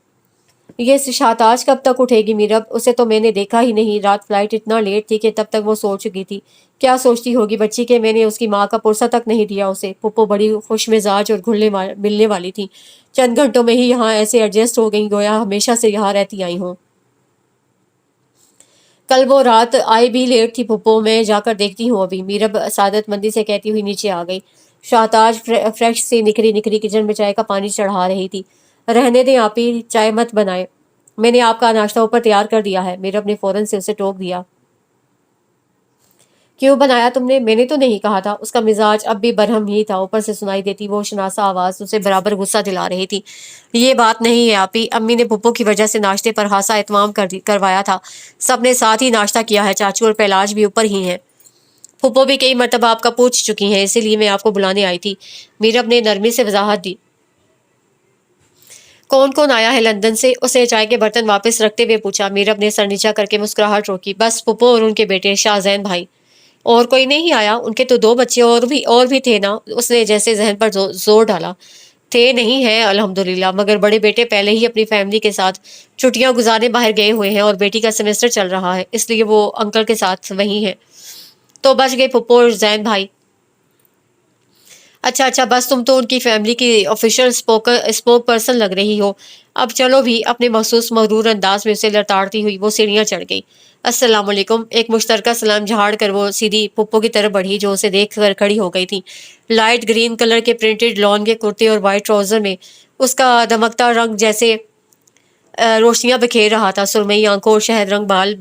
Speaker 1: یہ شاہتاج کب تک اٹھے گی میرب؟ اسے تو میں نے دیکھا ہی نہیں، رات فلائٹ اتنا لیٹ تھی کہ تب تک وہ سو چکی تھی۔ کیا سوچتی ہوگی بچی کہ میں نے اس کی ماں کا پرسہ تک نہیں دیا اسے؟ پھپھو بڑی خوش مزاج اور ملنے والی تھی، چند گھنٹوں میں ہی یہاں ایسے ایڈجسٹ ہو گئی گویا ہمیشہ سے یہاں رہتی آئی ہوں۔ کل وہ رات آئی بھی لیٹ تھی پھپھو، میں جا کر دیکھتی ہوں ابھی، میرب سعادت مندی سے کہتی ہوئی نیچے آ گئی۔ شاہتاج فریش سی نکھری نکھری کچن میں چائے کا پانی چڑھا رہی تھی۔ رہنے دیں آپی، چائے مت بنائے، میں نے آپ کا ناشتہ اوپر تیار کر دیا ہے، میرب نے فوراً سے اسے ٹوک دیا۔ کیوں بنایا تم نے؟ میں نے تو نہیں کہا تھا۔ اس کا مزاج اب بھی برہم ہی تھا، اوپر سے سنائی دیتی وہ شناسا آواز اسے برابر غصہ دلا رہی تھی۔ یہ بات نہیں ہے آپی، امی نے پھپھو کی وجہ سے ناشتے پر خاصا اہتمام کروایا تھا، سب نے ساتھ ہی ناشتہ کیا ہے، چاچو اور پہلاج بھی اوپر ہی ہیں، پھپھو بھی کئی مرتبہ آپ کا پوچھ چکی ہیں، اسی لیے میں آپ کو بلانے آئی تھی، میرب نے نرمی سے وضاحت دی۔ کون کون آیا ہے لندن سے؟ اسے چائے کے برتن واپس رکھتے ہوئے پوچھا۔ میرب نے سر نیچا کر کے مسکراہٹ روکی۔ بس پھپھو اور ان کے بیٹے شاہزین بھائی، اور کوئی نہیں آیا؟ ان کے تو 2 بچے اور بھی تھے نا، اس نے جیسے ذہن پر زور ڈالا۔ تھے نہیں ہیں الحمدللہ، مگر بڑے بیٹے پہلے ہی اپنی فیملی کے ساتھ چھٹیاں گزارنے باہر گئے ہوئے ہیں، اور بیٹی کا سیمسٹر چل رہا ہے، اس لیے وہ انکل کے ساتھ وہیں ہیں۔ تو بچ گئے پھپھو اور زین بھائی۔ اچھا بس تم تو ان کی فیملی کی آفیشل اسپوک پرسن لگ رہی ہو۔ اب چلو بھی، اپنے مخصوص مغرور انداز میں اسے لڑتاڑتی ہوئی وہ سیڑھیاں چڑھ گئی۔ السلام علیکم، ایک مشترکہ سلام جھاڑ کر وہ سیدھی پھپھو کی طرف بڑھی جو اسے دیکھ کر کھڑی ہو گئی تھی۔ لائٹ گرین کلر کے پرنٹڈ لان کے کرتے اور وائٹ ٹراؤزر میں اس کا دمکتا رنگ جیسے روشنیاں بکھیر رہا تھا، سرمئی آنکھوں اور شہد رنگ بال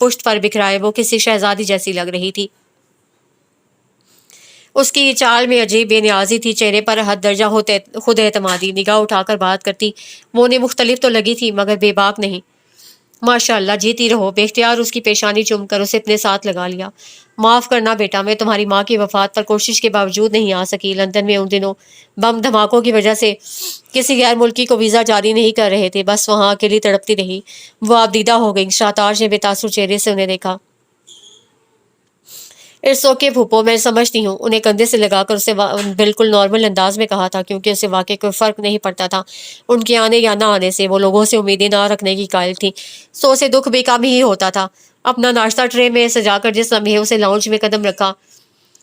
Speaker 1: پشت پر بکھرائے وہ کسی شہزادی جیسی لگ رہی تھی۔ اس کی چال میں عجیب بے نیازی تھی، چہرے پر حد درجہ خود اعتمادی، نگاہ اٹھا کر بات کرتی وہ انہیں مختلف تو لگی تھی مگر بے باک نہیں۔ ماشاء اللہ، جیتی رہو۔ بے اختیار اس کی پیشانی چوم کر اسے اپنے ساتھ لگا لیا۔ معاف کرنا بیٹا، میں تمہاری ماں کی وفات پر کوشش کے باوجود نہیں آ سکی، لندن میں ان دنوں بم دھماکوں کی وجہ سے کسی غیر ملکی کو ویزا جاری نہیں کر رہے تھے، بس وہاں اکیلی تڑپتی رہی، وہ آپ دیدہ ہو گئی۔ شاہتاج نے بے تاثر چہرے سے انہیں دیکھا۔ اٹس اوکے پھپھو، میں سمجھتی ہوں، انہیں کندھے سے لگا کر اسے بالکل نارمل انداز میں کہا تھا، کیونکہ اسے واقعی کوئی فرق نہیں پڑتا تھا ان کے آنے یا نہ آنے سے، وہ لوگوں سے امیدیں نہ رکھنے کی قائل تھی، سو اسے دکھ بھی کم ہی ہوتا تھا۔ اپنا ناشتہ ٹرے میں سجا کر جس لمحے اسے لاؤنج میں قدم رکھا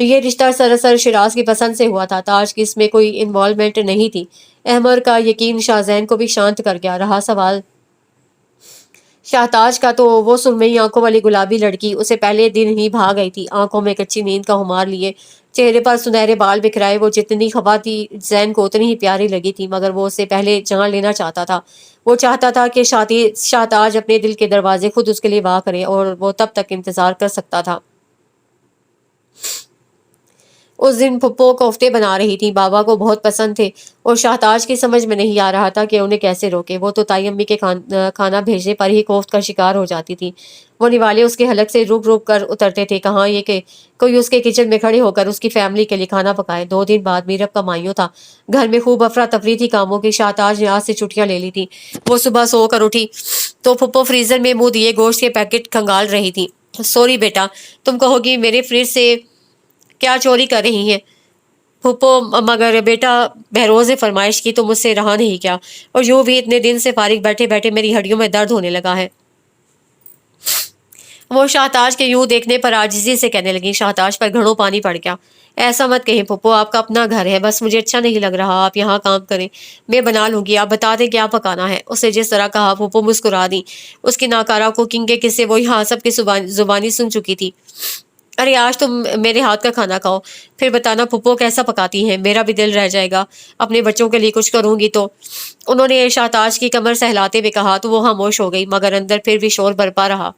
Speaker 1: یہ رشتہ سراسر شیراز کی پسند سے ہوا تھا، تاج کی اس میں کوئی انوالومنٹ نہیں تھی۔ احمر کا یقین شاہزین کو بھی شانت کر گیا۔ رہا سوال شاہتاج کا، تو وہ سرمئی آنکھوں والی گلابی لڑکی اسے پہلے دن ہی بھا گئی تھی، آنکھوں میں کچی نیند کا خمار لیے، چہرے پر سنہرے بال بکھرائے۔ وہ جتنی خفا تھی زین کو اتنی ہی پیاری لگی تھی، مگر وہ اسے پہلے جان لینا چاہتا تھا۔ وہ چاہتا تھا کہ شاہتاج اپنے دل کے دروازے خود اس کے لیے وا کرے، اور وہ تب تک انتظار کر سکتا تھا۔ اس دن پھپھو کوفتے بنا رہی تھی، بابا کو بہت پسند تھے، اور شاہتاج کی سمجھ میں نہیں آ رہا تھا کہ انہیں کیسے روکے۔ وہ تو تائی امی کے کھانا بھیجنے پر ہی کوفت کا شکار ہو جاتی تھی۔ وہ نوالے اس کے حلق سے روک روک کر اترتے تھے، کہاں یہ کہ کوئی اس کے کچن میں کھڑے ہو کر اس کی فیملی کے لیے کھانا پکائے۔ 2 دن بعد میرب کا مائیو تھا، گھر میں خوب افراتفری تھی کاموں کی۔ شاہتاج نے آج سے چھٹیاں لے لی تھی۔ وہ صبح سو کر اٹھی تو پھپھو فریزر میں منہ دیے گوشت کے پیکٹ کھنگال رہی تھی۔ سوری بیٹا، تم کہو گی میرے فریج سے کیا چوری کر رہی ہیں پھپھو، مگر بیٹا بہروز فرمائش کی تو مجھ سے رہا نہیں کیا، اور یوں بھی اتنے دن سے فارغ بیٹھے بیٹھے میری ہڈیوں میں درد ہونے لگا ہے۔ وہ شاہتاج کے یوں دیکھنے پر عاجزی سے کہنے لگی۔ شاہتاج پر گھڑوں پانی پڑ گیا۔ ایسا مت کہیں پھپھو، آپ کا اپنا گھر ہے، بس مجھے اچھا نہیں لگ رہا آپ یہاں کام کریں، میں بنا لوں گی، آپ بتا دیں کیا پکانا ہے۔ اسے جس طرح کہا پھپھو مسکرا دی۔ اس کی ناکارہ کوکنگ کے قصے وہ یہاں سب کی زبانی سن چکی تھی۔ ارے آج تم میرے ہاتھ کا کھانا کھاؤ، پھر بتانا پھپھو کیسا پکاتی ہیں، میرا بھی دل رہ جائے گا، اپنے بچوں کے لیے کچھ کروں گی تو۔ انہوں نے شاہتاج کی کمر سہلاتے ہوئے کہا تو وہ خاموش ہو گئی، مگر اندر پھر بھی شور برپا رہا۔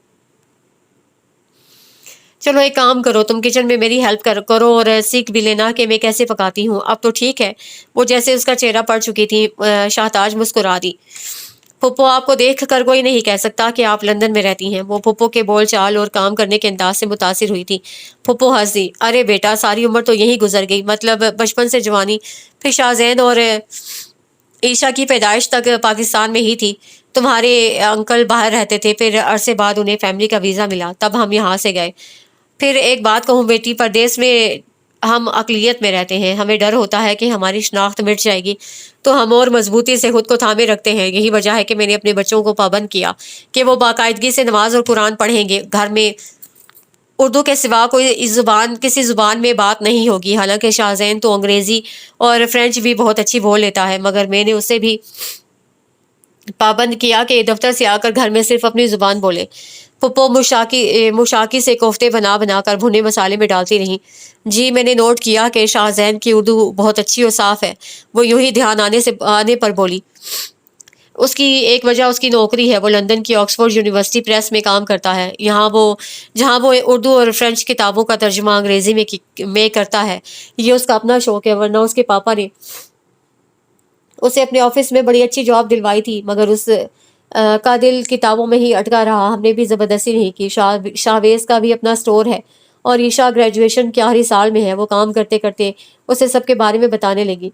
Speaker 1: چلو ایک کام کرو، تم کچن میں میری ہیلپ کرو اور سیکھ بھی لینا کہ میں کیسے پکاتی ہوں، اب تو ٹھیک ہے۔ وہ جیسے اس کا چہرہ پڑ چکی تھی۔ شاہتاج مسکرا دی۔ پھپھو آپ کو دیکھ کر کوئی نہیں کہہ سکتا کہ آپ لندن میں رہتی ہیں۔ وہ پھپھو کے بول چال اور کام کرنے کے انداز سے متاثر ہوئی تھی۔ پھپھو ہنس دی۔ ارے بیٹا، ساری عمر تو یہی گزر گئی، مطلب بچپن سے جوانی، پھر شاہزین اور عیشا کی پیدائش تک پاکستان میں ہی تھی۔ تمہارے انکل باہر رہتے تھے، پھر عرصے بعد انہیں فیملی کا ویزا ملا، تب ہم یہاں سے گئے۔ پھر ایک بات کہوں بیٹی، پردیس میں ہم اقلیت میں رہتے ہیں، ہمیں ڈر ہوتا ہے کہ ہماری شناخت مٹ جائے گی، تو ہم اور مضبوطی سے خود کو تھامے رکھتے ہیں۔ یہی وجہ ہے کہ میں نے اپنے بچوں کو پابند کیا کہ وہ باقاعدگی سے نماز اور قرآن پڑھیں گے، گھر میں اردو کے سوا کسی زبان میں بات نہیں ہوگی۔ حالانکہ شاہزین تو انگریزی اور فرینچ بھی بہت اچھی بول لیتا ہے، مگر میں نے اسے بھی پابند کیا کہ دفتر سے آ کر گھر میں صرف اپنی زبان بولے۔ پھپھو مشاکی سے کوفتے بنا بنا کر بھنے مسالے میں ڈالتی رہیں۔ جی میں نے نوٹ کیا کہ شاہزین کی اردو بہت اچھی اور صاف ہے، وہ یوں ہی دھیان آنے پر بولی۔ اس کی ایک وجہ اس کی نوکری ہے، وہ لندن کی آکسفورڈ یونیورسٹی پریس میں کام کرتا ہے، جہاں وہ اردو اور فرینچ کتابوں کا ترجمہ انگریزی میں کرتا ہے۔ یہ اس کا اپنا شوق ہے، ورنہ اس کے پاپا نے اسے اپنے آفس میں بڑی اچھی جاب دلوائی تھی، مگر اس کا دل کتابوں میں ہی اٹکا رہا۔ ہم نے بھی زبردستی نہیں کی۔ شاہویز کا بھی اپنا سٹور ہے، اور عیشا گریجویشن کے آخری سال میں ہے۔ وہ کام کرتے کرتے اسے سب کے بارے میں بتانے لگی۔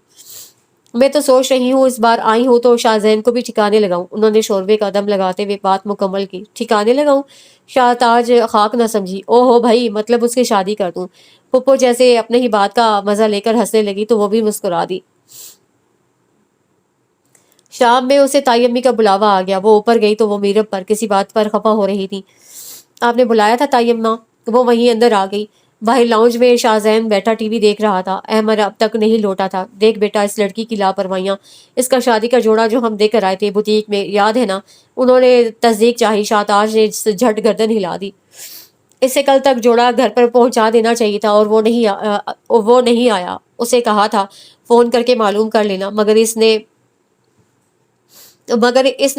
Speaker 1: میں تو سوچ رہی ہوں اس بار آئی ہوں تو شاہزین کو بھی ٹھکانے لگاؤں۔ انہوں نے شوربے کا دم لگاتے ہوئے بات مکمل کی۔ ٹھکانے لگاؤں؟ شاہتاج خاک نہ سمجھی۔ او ہو بھائی، مطلب اس کی شادی کر دوں؟ پھپھو جیسے اپنے ہی بات کا مزہ لے کر ہنسنے لگی تو وہ بھی مسکرا دی۔ شام میں اسے تائی امی کا بلاوا آ گیا۔ وہ اوپر گئی تو وہ میرب پر کسی بات پر خفا ہو رہی تھی۔ آپ نے بلایا تھا تائی اماں؟ وہ وہیں اندر آ گئی۔ باہر لاؤنج میں شاہزین بیٹھا ٹی وی دیکھ رہا تھا۔ احمد اب تک نہیں لوٹا تھا۔ دیکھ بیٹا اس لڑکی کی لاپرواہیاں، اس کا شادی کا جوڑا جو ہم دے کر آئے تھے بوتیک میں، یاد ہے نا؟ انہوں نے تصدیق چاہی۔ شاہتاج نے جھٹ گردن ہلا دی۔ اسے کل تک جوڑا گھر پر پہنچا دینا چاہیے تھا، اور وہ نہیں آیا۔ اسے کہا تھا فون کر کے معلوم کر لینا، مگر اس نے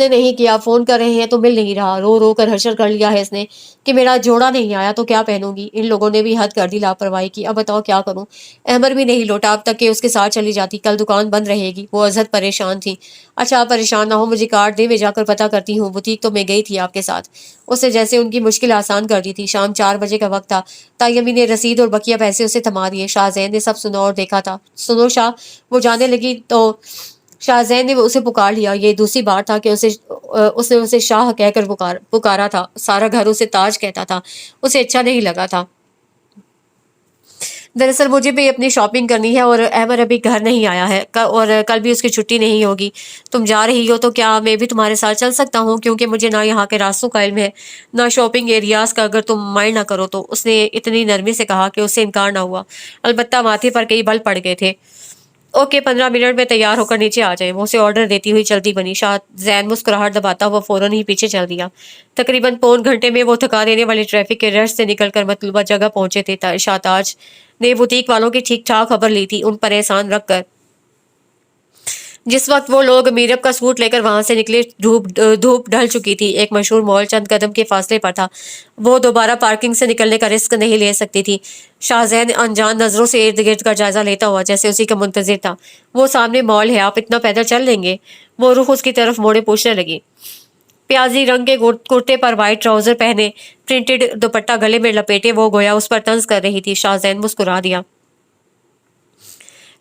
Speaker 1: نہیں کیا۔ فون کر رہے ہیں تو مل نہیں رہا۔ رو رو کر حشر کر لیا ہے اس نے کہ میرا جوڑا نہیں آیا تو کیا پہنوں گی۔ ان لوگوں نے بھی حد کر دی لاپرواہی کی۔ اب بتاؤ کیا کروں؟ احمد بھی نہیں لوٹا اب تک کہ اس کے ساتھ چلی جاتی۔ کل دکان بند رہے گی۔ وہ ازحد پریشان تھی۔ اچھا آپ پریشان نہ ہو، مجھے کارڈ دے، میں جا کر پتہ کرتی ہوں۔ بوتیک تو میں گئی تھی آپ کے ساتھ۔ اس نے جیسے ان کی مشکل آسان کر دی تھی۔ شام 4 بجے کا وقت تھا۔ تائی امی نے رسید اور بقیہ پیسے اسے تھما دیے۔ شاہزین نے سب سنا اور دیکھا تھا۔ سنو شاہ، وہ جانے لگی تو شاہزین نے اسے پکار لیا۔ یہ دوسری بار تھا کہ اس نے اسے شاہ کہہ کر پکارا تھا۔ سارا گھر اسے تاج کہتا تھا۔ اسے اچھا نہیں لگا تھا۔ دراصل مجھے بھی اپنی شاپنگ کرنی ہے اور احمد ابھی گھر نہیں آیا ہے اور کل بھی اس کی چھٹی نہیں ہوگی۔ تم جا رہی ہو تو کیا میں بھی تمہارے ساتھ چل سکتا ہوں؟ کیونکہ مجھے نہ یہاں کے راستوں کا علم ہے نہ شاپنگ ایریاز کا، اگر تم مائنڈ نہ کرو تو، اس نے اتنی نرمی سے کہا کہ اس سے انکار نہ ہوا، البتہ ماتھے پر کئی بل پڑ گئے تھے۔ اوکے، 15 منٹ میں تیار ہو کر نیچے آ جائیں، وہ اسے آرڈر دیتی ہوئی چلتی بنی۔ شاہ زین مسکراہٹ دباتا ہوا فوراً ہی پیچھے چل دیا۔ تقریباً پون گھنٹے میں وہ تھکا دینے والی ٹریفک کے رش سے نکل کر مطلوبہ جگہ پہنچے تھے۔ شاہ تاج نے بوتیک والوں کی ٹھیک ٹھاک خبر لی تھی، ان پر احسان رکھ کر۔ جس وقت وہ لوگ میرب کا سوٹ لے کر وہاں سے نکلے، دھوپ ڈھل چکی تھی۔ ایک مشہور مال چند قدم کے فاصلے پر تھا، وہ دوبارہ پارکنگ سے نکلنے کا رسک نہیں لے سکتی تھی۔ شاہزین انجان نظروں سے ارد گرد کا جائزہ لیتا ہوا جیسے اسی کا منتظر تھا۔ وہ سامنے مال ہے، آپ اتنا پیدل چل لیں گے؟ وہ رخ اس کی طرف موڑے پوچھنے لگی۔ پیازی رنگ کے کرتے پر وائٹ ٹراؤزر پہنے، پرنٹڈ دوپٹہ گلے میں لپیٹے، وہ گویا اس پر طنز کر رہی تھی۔ شاہزین مسکرا دیا۔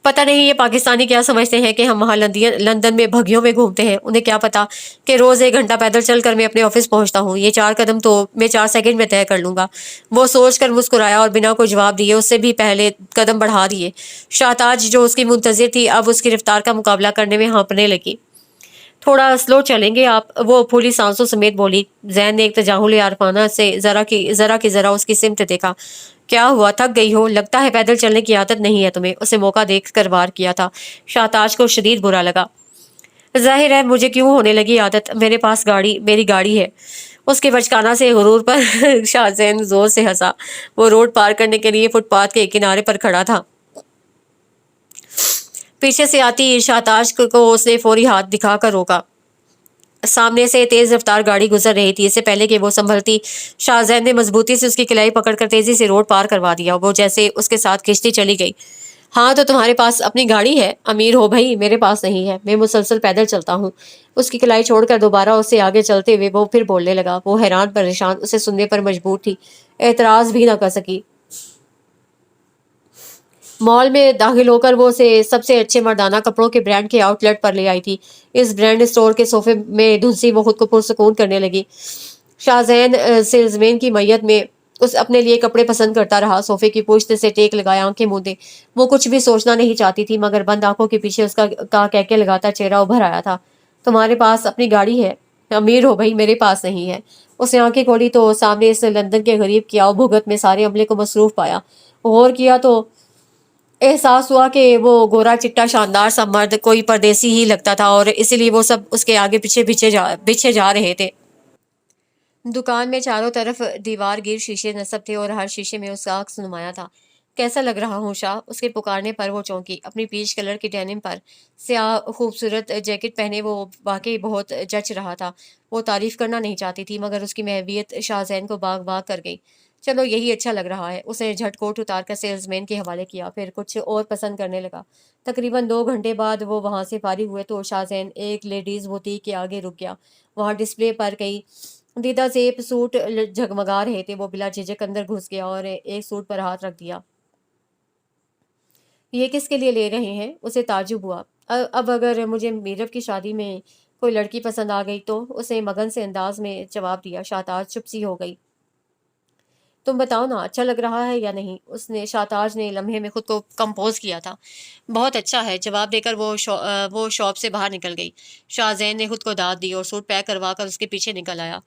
Speaker 1: پتہ نہیں یہ پاکستانی کیا سمجھتے ہیں کہ ہم وہاں لندن میں بھگیوں میں گھومتے ہیں، انہیں کیا پتا کہ روز 1 گھنٹہ پیدل چل کر میں اپنے آفس پہنچتا ہوں، یہ 4 قدم تو میں 4 سیکنڈ میں طے کر لوں گا۔ وہ سوچ کر مسکرایا اور بنا کوئی جواب دیے اس سے بھی پہلے قدم بڑھا دیے۔ شاہتاج جو اس کی منتظر تھی اب اس کی رفتار کا مقابلہ کرنے میں ہانپنے لگی۔ تھوڑا سلو چلیں گے آپ؟ وہ پھولی سانسوں سمیت بولی۔ زین نے ایک تجاہل عارفانہ سے ذرا اس کی سمت دیکھا۔ کیا ہوا، تھک گئی ہو؟ لگتا ہے پیدل چلنے کی عادت نہیں ہے تمہیں، اسے موقع دیکھ کر وار کیا تھا۔ شاہتاج کو شدید برا لگا۔ ظاہر ہے مجھے کیوں ہونے لگی عادت، میرے پاس میری گاڑی ہے۔ اس کے بچکانا سے غرور پر شاہزین زور سے ہنسا۔ وہ روڈ پار کرنے کے لیے فٹ پاتھ کے کنارے پر کھڑا تھا۔ پیچھے سے آتی شاہتاج کو اس نے فوری ہاتھ دکھا کر روکا۔ سامنے سے تیز رفتار گاڑی گزر رہی تھی۔ اس سے پہلے کہ وہ سنبھلتی، شاہزین نے مضبوطی سے اس کی کلائی پکڑ کر تیزی سے روڈ پار کروا دیا۔ وہ جیسے اس کے ساتھ کھینچتی چلی گئی۔ ہاں تو تمہارے پاس اپنی گاڑی ہے، امیر ہو بھائی، میرے پاس نہیں ہے، میں مسلسل پیدل چلتا ہوں۔ اس کی کلائی چھوڑ کر دوبارہ اس سے آگے چلتے ہوئے وہ پھر بولنے لگا۔ وہ حیران پریشان اسے سننے پر مجبور تھی، اعتراض بھی نہ کر سکی۔ مال میں داخل ہو کر وہ اسے سب سے اچھے مردانہ کپڑوں کے برانڈ کے آؤٹ لیٹ پر لے آئی تھی۔ اس برانڈ اسٹور کے صوفے میں دھنسی وہ خود کو پرسکون کرنے لگی۔ شاہزین سیلزمین کی میت میں اس اپنے لیے کپڑے پسند کرتا رہا، صوفے کی پشت سے ٹیک لگائے، آنکھیں مودے۔ وہ کچھ بھی سوچنا نہیں چاہتی تھی، مگر بند آنکھوں کے پیچھے اس کا کہکے لگاتا چہرہ ابھر آیا تھا۔ تمہارے پاس اپنی گاڑی ہے، امیر ہو بھائی، میرے پاس نہیں ہے۔ اس نے آنکھیں کھولی تو سامنے اس نے لندن کے غریب کی آؤ بھگت میں سارے عملے کو مصروف پایا۔ غور کیا تو احساس ہوا کہ وہ گورا چٹا شاندار سا مرد کوئی پردیسی ہی لگتا تھا، اور اسی لیے وہ سب اس کے آگے پیچھے بچھے جا رہے تھے۔ دکان میں چاروں طرف دیوار گیر شیشے نصب تھے اور ہر شیشے میں اس کا عکس نمایاں تھا۔ کیسا لگ رہا ہوں شاہ؟ اس کے پکارنے پر وہ چونکی۔ اپنی پیچ کلر کی ڈینم پر سیاہ خوبصورت جیکٹ پہنے وہ واقعی بہت جچ رہا تھا۔ وہ تعریف کرنا نہیں چاہتی تھی، مگر اس کی محویت شاہزین کو باغ باغ کر گئی۔ چلو یہی اچھا لگ رہا ہے۔ اس نے جھٹ کوٹ اتار کر سیلز مین کے حوالے کیا، پھر کچھ اور پسند کرنے لگا۔ تقریباً 2 گھنٹے بعد وہ وہاں سے فارغ ہوئے تو شاہزین ایک لیڈیز بوتیک کے آگے رک گیا۔ وہاں ڈسپلے پر کئی دیدہ زیب سوٹ جھگمگا رہے تھے۔ وہ بلا جھجک اندر گھس گیا اور ایک سوٹ پر ہاتھ رکھ دیا۔ یہ کس کے لیے لے رہے ہیں؟ اسے تعجب ہوا۔ اب اگر مجھے میرب کی شادی میں کوئی لڑکی پسند آ گئی تو؟ اسے مگن سے انداز میں جواب دیا۔ شاہتاج چپ سی ہو گئی۔ تم بتاؤ نا، اچھا لگ رہا ہے یا نہیں؟ اس نے شاہتاج نے لمحے میں خود کو کمپوز کیا تھا۔ بہت اچھا ہے، جواب دے کر وہ شاپ سے باہر نکل گئی۔ شاہزین نے خود کو داد دی اور سوٹ پیک کروا کر اس کے پیچھے نکل آیا۔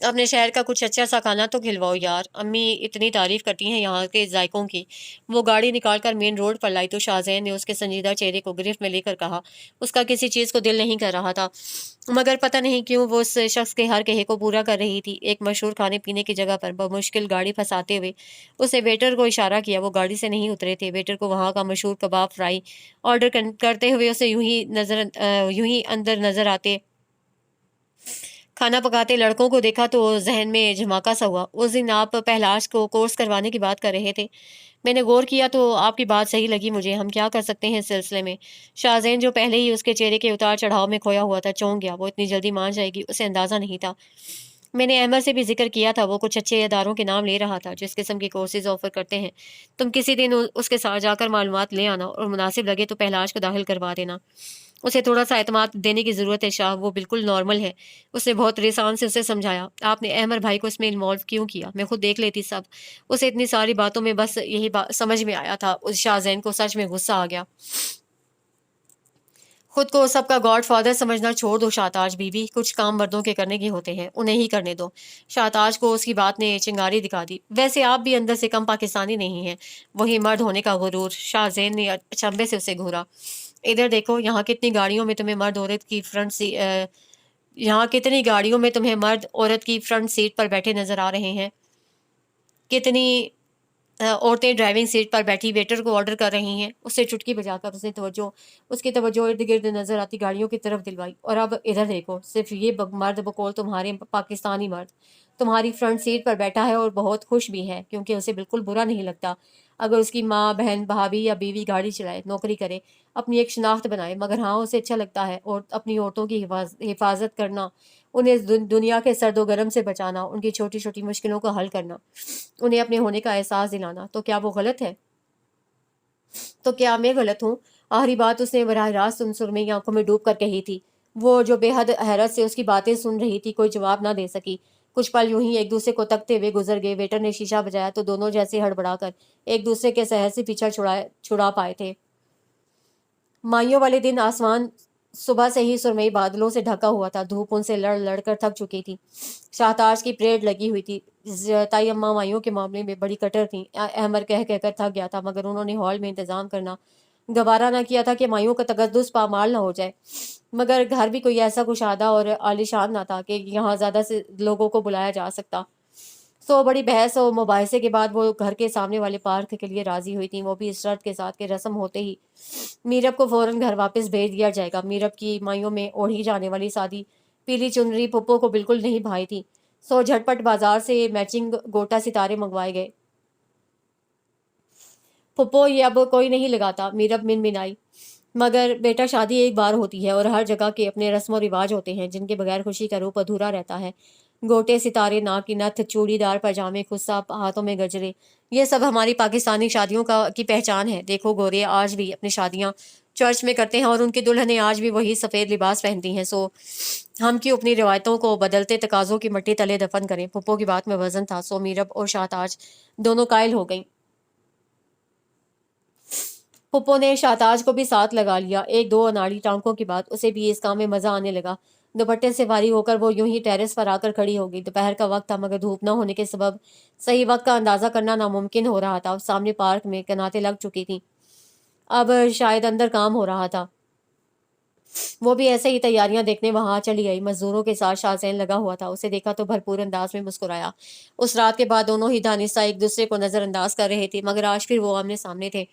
Speaker 1: اپنے شہر کا کچھ اچھا سا کھانا تو کھلواؤ یار، امی اتنی تعریف کرتی ہیں یہاں کے ذائقوں کی۔ وہ گاڑی نکال کر مین روڈ پر لائی تو شاہزین نے اس کے سنجیدہ چہرے کو گرفت میں لے کر کہا۔ اس کا کسی چیز کو دل نہیں کر رہا تھا، مگر پتہ نہیں کیوں وہ اس شخص کے ہر کہے کو پورا کر رہی تھی۔ ایک مشہور کھانے پینے کی جگہ پر بمشکل گاڑی پھنساتے ہوئے اس نے ویٹر کو اشارہ کیا۔ وہ گاڑی سے نہیں اترے تھے۔ ویٹر کو وہاں کا مشہور کباب فرائی آرڈر کرتے ہوئے اسے یوں ہی اندر نظر آتے کھانا پکاتے لڑکوں کو دیکھا تو ذہن میں جھماکا سا ہوا۔ اس دن آپ پہلاج کو کورس کروانے کی بات کر رہے تھے، میں نے غور کیا تو آپ کی بات صحیح لگی مجھے۔ ہم کیا کر سکتے ہیں اس سلسلے میں؟ شاہزین جو پہلے ہی اس کے چہرے کے اتار چڑھاؤ میں کھویا ہوا تھا چونک گیا۔ وہ اتنی جلدی مان جائے گی اسے اندازہ نہیں تھا۔ میں نے احمد سے بھی ذکر کیا تھا، وہ کچھ اچھے اداروں کے نام لے رہا تھا جس قسم کے کورسز آفر کرتے ہیں۔ تم کسی دن اس کے ساتھ جا کر معلومات لے آنا اور مناسب لگے تو پہلاج کو داخل کروا دینا۔ اسے تھوڑا سا اعتماد دینے کی ضرورت ہے شاہ، وہ بالکل نارمل ہے۔ اس نے بہت ریسان سے اسے سمجھایا۔ آپ نے احمد بھائی کو اس میں انوالو کیوں کیا؟ میں خود دیکھ لیتی سب۔ اسے اتنی ساری باتوں میں بس یہی سمجھ میں آیا تھا۔ اس شاہ زین کو سچ میں غصہ آ گیا۔ خود کو سب کا گاڈ فادر سمجھنا چھوڑ دو شاہتاج بی بی، کچھ کام مردوں کے کرنے کے ہوتے ہیں، انہیں ہی کرنے دو۔ شاہتاج کو اس کی بات نے چنگاری دکھا دی۔ ویسے آپ بھی اندر سے کم پاکستانی نہیں ہیں، وہی مرد ہونے کا غرور۔ شاہ زین نے اچنبے سے اسے گھورا۔ ادھر دیکھو، یہاں کتنی گاڑیوں میں تمہیں مرد عورت کی فرنٹ سیٹ پر بیٹھے نظر آ رہے ہیں۔ کتنی عورتیں ڈرائیونگ سیٹ پر بیٹھی ویٹر کو آرڈر کر رہی ہیں۔ اس سے چٹکی بجا کر اس کی توجہ ارد گرد نظر آتی گاڑیوں کی طرف دلوائی۔ اور اب ادھر دیکھو، صرف یہ مرد بقول تمہارے پاکستانی مرد تمہاری فرنٹ سیٹ پر بیٹھا ہے اور بہت خوش بھی ہے، کیونکہ اسے بالکل برا نہیں لگتا اگر اس کی ماں، بہن، بھابھی یا بیوی گاڑی چلائے، نوکری کرے، اپنی ایک شناخت بنائے۔ مگر ہاں، اسے اچھا لگتا ہے اور اپنی عورتوں کی حفاظت کرنا، انہیں دنیا کے سرد و گرم سے بچانا، ان کی چھوٹی چھوٹی مشکلوں کا حل کرنا، انہیں اپنے ہونے کا احساس دلانا۔ تو کیا وہ غلط ہے؟ تو کیا میں غلط ہوں؟ آخری بات اس نے براہ راست ان سرمئی آنکھوں میں ڈوب کر کہی تھی۔ وہ جو بے حد حیرت سے اس کی باتیں سن رہی تھی کوئی جواب نہ دے سکی۔ کچھ پل یوں ہی ایک دوسرے کو تکتے ہوئے گزر گئے۔ ویٹر نے شیشہ بجایا تو دونوں جیسے ہڑبڑا کر ایک دوسرے کے سحر سے پیچھا چھڑا پائے تھے۔ مائیوں والے دن آسمان صبح سے ہی سرمئی بادلوں سے ڈھکا ہوا تھا۔ دھوپ ان سے لڑ لڑ کر تھک چکی تھی۔ شاہتاج کی پریڈ لگی ہوئی تھی۔ تائی اماں مائیوں کے معاملے میں بڑی کٹر تھیں۔ احمد کہہ کہہ کر تھک گیا تھا، مگر انہوں نے ہال میں انتظام کرنا گوارا نہ کیا تھا کہ مائیوں کا تقدس پامال نہ ہو جائے۔ مگر گھر بھی کوئی ایسا کشادہ اور عالیشان نہ تھا کہ یہاں زیادہ سے لوگوں کو بلایا جا سکتا۔ سو بڑی بحث و مباحثے کے بعد وہ گھر کے سامنے والے پارک کے لیے راضی ہوئی تھیں، وہ بھی اس شرط کے ساتھ کہ رسم ہوتے ہی میرب کو فوراً گھر واپس بھیج دیا جائے گا۔ میرب کی مائیوں میں اوڑھی جانے والی سادی پیلی چنری پھپھو کو بالکل نہیں بھائی تھی، سو جھٹ پٹ بازار سے میچنگ گوٹا ستارے منگوائے گئے۔ پھپھو، یہ اب کوئی نہیں لگاتا، میرب منمنائی۔ مگر بیٹا، شادی ایک بار ہوتی ہے اور ہر جگہ کے اپنے رسم و رواج ہوتے ہیں جن کے بغیر خوشی کا روپ ادھورا رہتا ہے۔ گوٹے، ستارے، ناک کی نتھ، چوڑی دار پاجامے، خصہ، ہاتھوں میں گجرے، یہ سب ہماری پاکستانی شادیوں کی پہچان ہے۔ دیکھو گورے آج بھی اپنی شادیاں چرچ میں کرتے ہیں اور ان کی دلہنیں آج بھی وہی سفید لباس پہنتی ہیں۔ سو ہم کیوں اپنی روایتوں کو بدلتے تقاضوں کی مٹی تلے دفن کریں؟ پھپھو کی بات میں وزن تھا، سو میرب اور شاہتاج دونوں قائل ہو گئیں۔ پھپھو نے شاہتاج کو بھی ساتھ لگا لیا۔ ایک دو اناڑی ٹانکوں کے بعد اسے بھی اس کام میں مزہ آنے لگا۔ دوپٹے سے فارغ ہو کر وہ یوں ہی ٹیرس پر آ کر کھڑی ہو گئی۔ دوپہر کا وقت تھا، مگر دھوپ نہ ہونے کے سبب صحیح وقت کا اندازہ کرنا ناممکن ہو رہا تھا۔ سامنے پارک میں کناتیں لگ چکی تھیں، اب شاید اندر کام ہو رہا تھا۔ وہ بھی ایسے ہی تیاریاں دیکھنے وہاں چلی آئی۔ مزدوروں کے ساتھ شاہ زین لگا ہوا تھا، اسے دیکھا تو بھرپور انداز میں مسکرایا۔ اس رات کے بعد دونوں ہی دانستہ ایک دوسرے کو نظر انداز کر رہے تھے، مگر آج پھر وہ آمنے سامنے تھے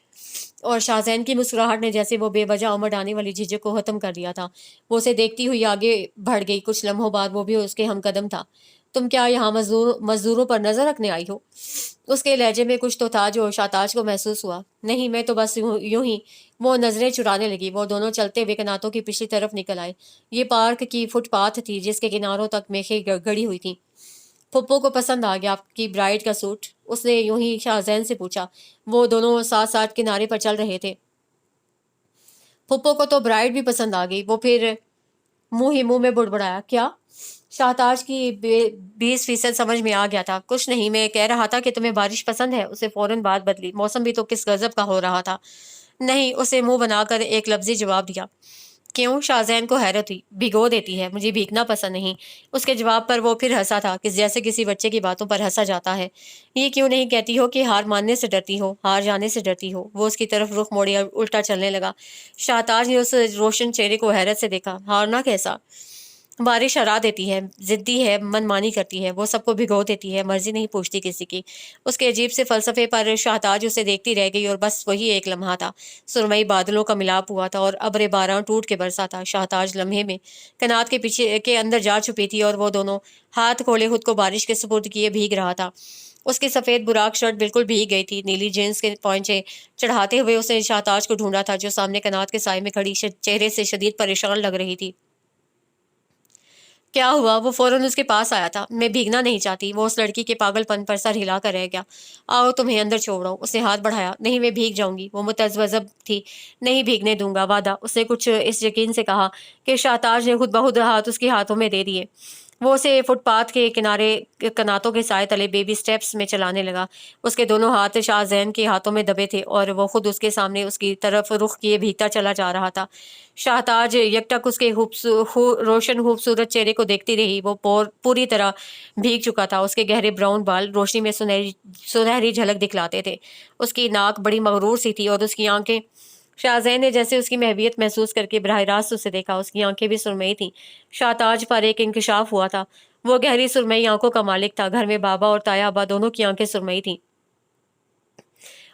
Speaker 1: اور شاہ زین کی مسکراہٹ نے جیسے وہ بے وجہ امڑ آنے والی جھجک کو ختم کر دیا تھا۔ وہ اسے دیکھتی ہوئی آگے بڑھ گئی۔ کچھ لمحوں بعد وہ بھی اس کے ہم قدم تھا۔ تم کیا یہاں مزدوروں پر نظر رکھنے آئی ہو؟ اس کے لہجے میں کچھ تو تھا جو شاہتاج کو محسوس ہوا۔ نہیں، میں تو بس یوں ہی۔ وہ نظریں چرانے لگی۔ وہ دونوں چلتے ہوئے کناتوں کی پچھلی طرف نکل آئے۔ یہ پارک کی فٹ پاتھ تھی جس کے کناروں تک میخیں گڑی ہوئی تھیں۔ پھپھو کو پسند آ گیا آپ کی برائڈ کا سوٹ؟ اس نے یوں ہی شاہ زین سے پوچھا۔ وہ دونوں ساتھ ساتھ کنارے پر چل رہے تھے۔ پھپھو کو تو برائڈ بھی پسند آ گئی۔ وہ پھر منہ ہی منہ میں بڑبڑایا۔ کیا؟ شاہتاج کی 20% سمجھ میں آ گیا تھا۔ کچھ نہیں، میں کہہ رہا تھا کہ تمہیں بارش پسند ہے۔ اسے فوراً بات بدلی۔ موسم بھی تو کس غضب کا ہو رہا تھا۔ نہیں، اسے منہ بنا کر ایک لفظی جواب دیا۔ کیوں؟ شاہ زین کو حیرت ہوئی۔ بھگو دیتی ہے، مجھے بھیگنا پسند نہیں۔ اس کے جواب پر وہ پھر ہنسا تھا، جیسے کسی بچے کی باتوں پر ہنسا جاتا ہے۔ یہ کیوں نہیں کہتی ہو کہ ہار ماننے سے ڈرتی ہو، ہار جانے سے ڈرتی ہو؟ وہ اس کی طرف رخ موڑے اور الٹا چلنے لگا۔ شاہتاج نے اس روشن چہرے کو حیرت سے دیکھا۔ ہارنا کیسا؟ بارش ہرا دیتی ہے، ضدی ہے، من مانی کرتی ہے، وہ سب کو بھگو دیتی ہے، مرضی نہیں پوچھتی کسی کی۔ اس کے عجیب سے فلسفے پر شاہتاج اسے دیکھتی رہ گئی اور بس وہی ایک لمحہ تھا۔ سرمئی بادلوں کا ملاپ ہوا تھا اور ابر باران ٹوٹ کے برسا تھا۔ شاہتاج لمحے میں کنات کے پیچھے کے اندر جا چھپی تھی اور وہ دونوں ہاتھ کھولے خود کو بارش کے سپرد کیے بھیگ رہا تھا۔ اس کی سفید براق شرٹ بالکل بھیگ گئی تھی۔ نیلی جینس کے پوئنچے چڑھاتے ہوئے اس نے شاہتاج کو ڈھونڈا تھا جو سامنے کنات کے سائے میں کھڑی چہرے سے شدید پریشان لگ رہی تھی۔ کیا ہوا؟ وہ فوراً اس کے پاس آیا تھا۔ میں بھیگنا نہیں چاہتی۔ وہ اس لڑکی کے پاگل پن پر سر ہلا کر رہ گیا۔ آؤ تمہیں اندر چھوڑاؤں۔ اس نے ہاتھ بڑھایا۔ نہیں، میں بھیگ جاؤں گی۔ وہ متذبذب تھی۔ نہیں بھیگنے دوں گا، وعدہ۔ اس نے کچھ اس یقین سے کہا کہ شاہتاج نے خود بخود ہاتھ اس کے ہاتھوں میں دے دیے۔ وہ اسے فٹ پاتھ کے کنارے کناتوں کے سائے تلے بیبی سٹیپس میں چلانے لگا۔ اس کے دونوں ہاتھ شاہ زین کے ہاتھوں میں دبے تھے اور وہ خود اس کے سامنے اس کی طرف رخ کیے بھیگتا چلا جا رہا تھا۔ شاہتاج یکٹک اس کے روشن خوبصورت چہرے کو دیکھتی رہی۔ وہ پوری طرح بھیگ چکا تھا۔ اس کے گہرے براؤن بال روشنی میں سنہری جھلک دکھلاتے تھے۔ اس کی ناک بڑی مغرور سی تھی اور اس کی آنکھیں، شاہ زین نے جیسے اس کی محبیت محسوس کر کے براہ راست اسے دیکھا، اس کی آنکھیں بھی سرمئی تھیں۔ شاہتاج پر ایک انکشاف ہوا تھا۔ وہ گہری سرمئی آنکھوں کا مالک تھا۔ گھر میں بابا اور تایا ابا دونوں کی آنکھیں سرمئی تھیں۔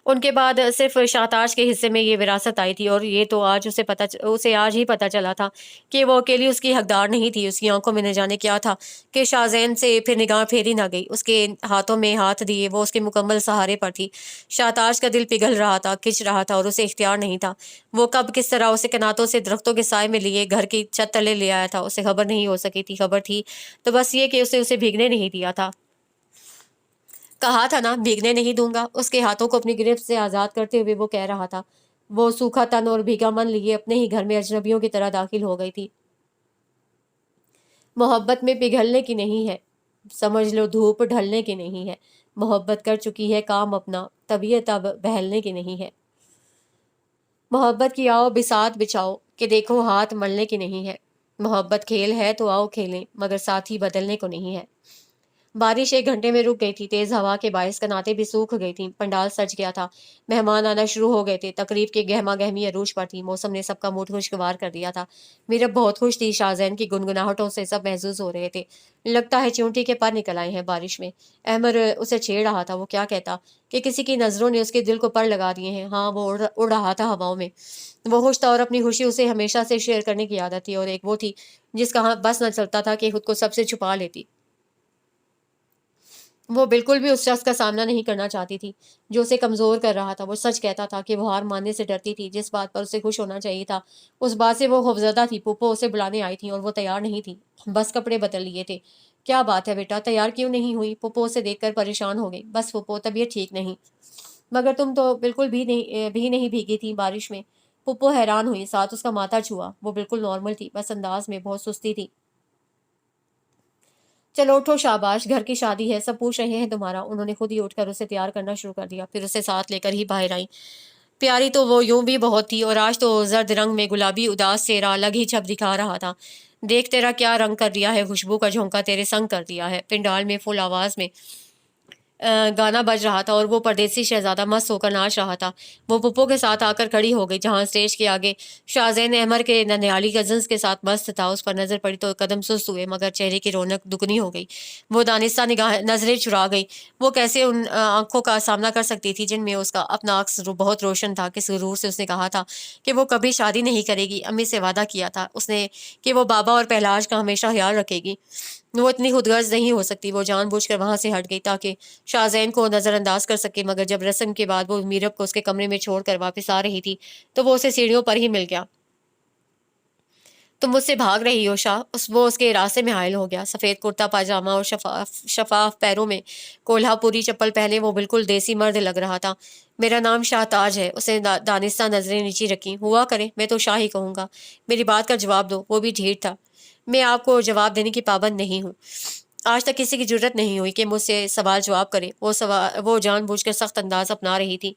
Speaker 1: ان کے بعد صرف شاہتاج کے حصے میں یہ وراثت آئی تھی، اور یہ تو آج اسے آج ہی پتہ چلا تھا کہ وہ اکیلی اس کی حقدار نہیں تھی۔ اس کی آنکھوں میں نہ جانے کیا تھا کہ شاہ زین سے پھر نگاہ پھیری نہ گئی۔ اس کے ہاتھوں میں ہاتھ دیے وہ اس کے مکمل سہارے پر تھی۔ شاہتاج کا دل پگھل رہا تھا، کھچ رہا تھا، اور اسے اختیار نہیں تھا۔ وہ کب کس طرح اسے کناتوں سے درختوں کے سائے میں لیے گھر کی چھت تلے لے آیا تھا، اسے خبر نہیں ہو سکی تھی۔ خبر تھی تو بس یہ کہ اسے بھیگنے نہیں دیا تھا۔ کہا تھا نا، بھیگنے نہیں دوں گا۔ اس کے ہاتھوں کو اپنی گرفت سے آزاد کرتے ہوئے وہ کہہ رہا تھا۔ وہ سوکھا تن اور بھیگا من لیے اپنے ہی گھر میں اجنبیوں کی طرح داخل ہو گئی تھی۔ محبت میں پگھلنے کی نہیں ہے، سمجھ لو دھوپ ڈھلنے کی نہیں ہے۔ محبت کر چکی ہے کام اپنا، طبیعت اب بہلنے کی نہیں ہے۔ محبت کی آؤ بساط بچھاؤ کہ دیکھو ہاتھ ملنے کی نہیں ہے۔ محبت کھیل ہے تو آؤ کھیلیں، مگر ساتھی بدلنے کو نہیں ہے۔ بارش 1 گھنٹے میں رک گئی تھی۔ تیز ہوا کے باعث کناتیں بھی سوکھ گئی تھیں۔ پنڈال سج گیا تھا۔ مہمان آنا شروع ہو گئے تھے۔ تقریب کی گہما گہمی عروج پر تھی۔ موسم نے سب کا موڈ خوشگوار کر دیا تھا۔ میرب بہت خوش تھی۔ شاہ زین کی گنگناہٹوں سے سب محظوظ ہو رہے تھے۔ لگتا ہے چونٹی کے پر نکل آئے ہیں بارش میں۔ احمد اسے چھیڑ رہا تھا۔ وہ کیا کہتا کہ کسی کی نظروں نے اس کے دل کو پر لگا دیے ہیں۔ ہاں، وہ اڑ رہا تھا ہواؤں میں۔ وہ خوش تھا اور اپنی خوشی اسے ہمیشہ سے شیئر کرنے کی عادت تھی، اور ایک وہ تھی جس کا بس نہ چلتا تھا کہ خود کو سب سے چھپا لیتی۔ وہ بالکل بھی اس شخص کا سامنا نہیں کرنا چاہتی تھی جو اسے کمزور کر رہا تھا۔ وہ سچ کہتا تھا کہ وہ ہار ماننے سے ڈرتی تھی۔ جس بات پر اسے خوش ہونا چاہیے تھا اس بات سے وہ خوفزدہ تھی۔ پھپھو اسے بلانے آئی تھی اور وہ تیار نہیں تھی، بس کپڑے بدل لیے تھے۔ کیا بات ہے بیٹا، تیار کیوں نہیں ہوئی؟ پھپھو اسے دیکھ کر پریشان ہو گئی۔ بس پھپھو، طبیعت ٹھیک نہیں۔ مگر تم تو بالکل بھی نہیں بھیگی تھی بارش میں۔ پھپھو حیران ہوئی، ساتھ اس کا ماتھا چھوا۔ وہ بالکل نارمل تھی، بس انداز میں بہت سستی تھی۔ چلو اٹھو، شاباش، گھر کی شادی ہے، سب پوچھ رہے ہیں تمہارا۔ انہوں نے خود ہی اٹھ کر اسے تیار کرنا شروع کر دیا، پھر اسے ساتھ لے کر ہی باہر آئیں۔ پیاری تو وہ یوں بھی بہت تھی، اور آج تو زرد رنگ میں گلابی اداس چہرہ الگ ہی چھپ دکھا رہا تھا۔ دیکھ تیرا کیا رنگ کر دیا ہے، خوشبو کا جھونکا تیرے سنگ کر دیا ہے۔ پنڈال میں فل آواز میں گانا بج رہا تھا اور وہ پردیسی شہزادہ مست ہو کر ناچ رہا تھا۔ وہ پھپھو کے ساتھ آ کر کھڑی ہو گئی جہاں اسٹیج کے آگے شاہ زین احمر کے ننیالی کزنز کے ساتھ مست تھا۔ اس پر نظر پڑی تو قدم سست ہوئے، مگر چہرے کی رونق دگنی ہو گئی۔ وہ دانستہ نظریں چرا گئی۔ وہ کیسے ان آنکھوں کا سامنا کر سکتی تھی جن میں اس کا اپنا عکس بہت روشن تھا۔ کس غرور سے اس نے کہا تھا کہ وہ کبھی شادی نہیں کرے گی۔ امی سے وعدہ کیا تھا اس نے کہ وہ بابا اور پہلاج کا ہمیشہ خیال رکھے گی۔ وہ اتنی خود غرض نہیں ہو سکتی۔ وہ جان بوجھ کر وہاں سے ہٹ گئی تاکہ شاہ زین کو نظر انداز کر سکے، مگر جب رسم کے بعد وہ میرب کو اس کے کمرے میں چھوڑ کر واپس آ رہی تھی تو وہ اسے سیڑھیوں پر ہی مل گیا۔ تم مجھ سے بھاگ رہی ہو شاہ؟ وہ اس کے راستے میں حائل ہو گیا۔ سفید کرتا پاجامہ اور شفاف پیروں میں کولہا پوری چپل پہنے وہ بالکل دیسی مرد لگ رہا تھا۔ میرا نام شاہ تاج ہے، اس نے دانستہ نظریں نیچی رکھی۔ ہوا کرے، میں تو شاہ ہی کہوں گا۔ میری بات کا جواب دو۔ وہ بھی ڈھیٹ تھا۔ میں آپ کو جواب دینے کی پابند نہیں ہوں۔ آج تک کسی کی جرت نہیں ہوئی کہ مجھ سے سوال جواب کرے۔ وہ جان بوجھ کر سخت انداز اپنا رہی تھی۔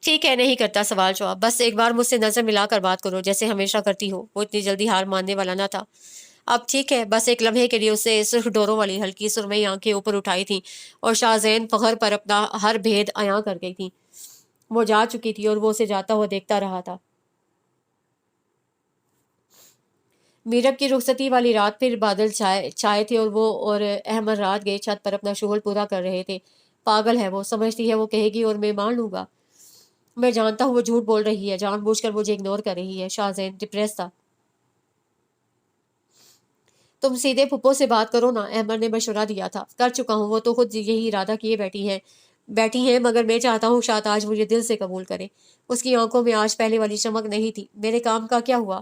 Speaker 1: ٹھیک ہے، نہیں کرتا سوال جواب، بس ایک بار مجھ سے نظر ملا کر بات کرو جیسے ہمیشہ کرتی ہو۔ وہ اتنی جلدی ہار ماننے والا نہ تھا۔ اب ٹھیک ہے۔ بس ایک لمحے کے لیے اسے سرخ ڈوروں والی ہلکی سرمئی آنکھیں اوپر اٹھائی تھیں اور شاہ زین فخر پر اپنا ہر بھید عیاں کر گئی تھی۔ وہ جا چکی تھی اور وہ اسے جاتا ہوا دیکھتا رہا تھا۔ میرب کی رخصتی والی رات پھر بادل چھائے تھے اور وہ اور احمد رات گئے چھت پر اپنا شغل پورا کر رہے تھے۔ پاگل ہے وہ، سمجھتی ہے وہ کہے گی اور میں مان لوں گا۔ میں جانتا ہوں وہ جھوٹ بول رہی ہے، جان بوجھ کر مجھے اگنور کر رہی ہے۔ شاہ زین ڈپریس تھا۔ تم سیدھے پھپھو سے بات کرو نا، احمد نے مشورہ دیا تھا۔ کر چکا ہوں، وہ تو خود یہی ارادہ کیے بیٹھی ہیں، مگر میں چاہتا ہوں شاہ تاج مجھے دل سے قبول کرے۔ اس کی آنکھوں میں آج پہلے والی چمک نہیں تھی۔ میرے کام کا کیا ہوا؟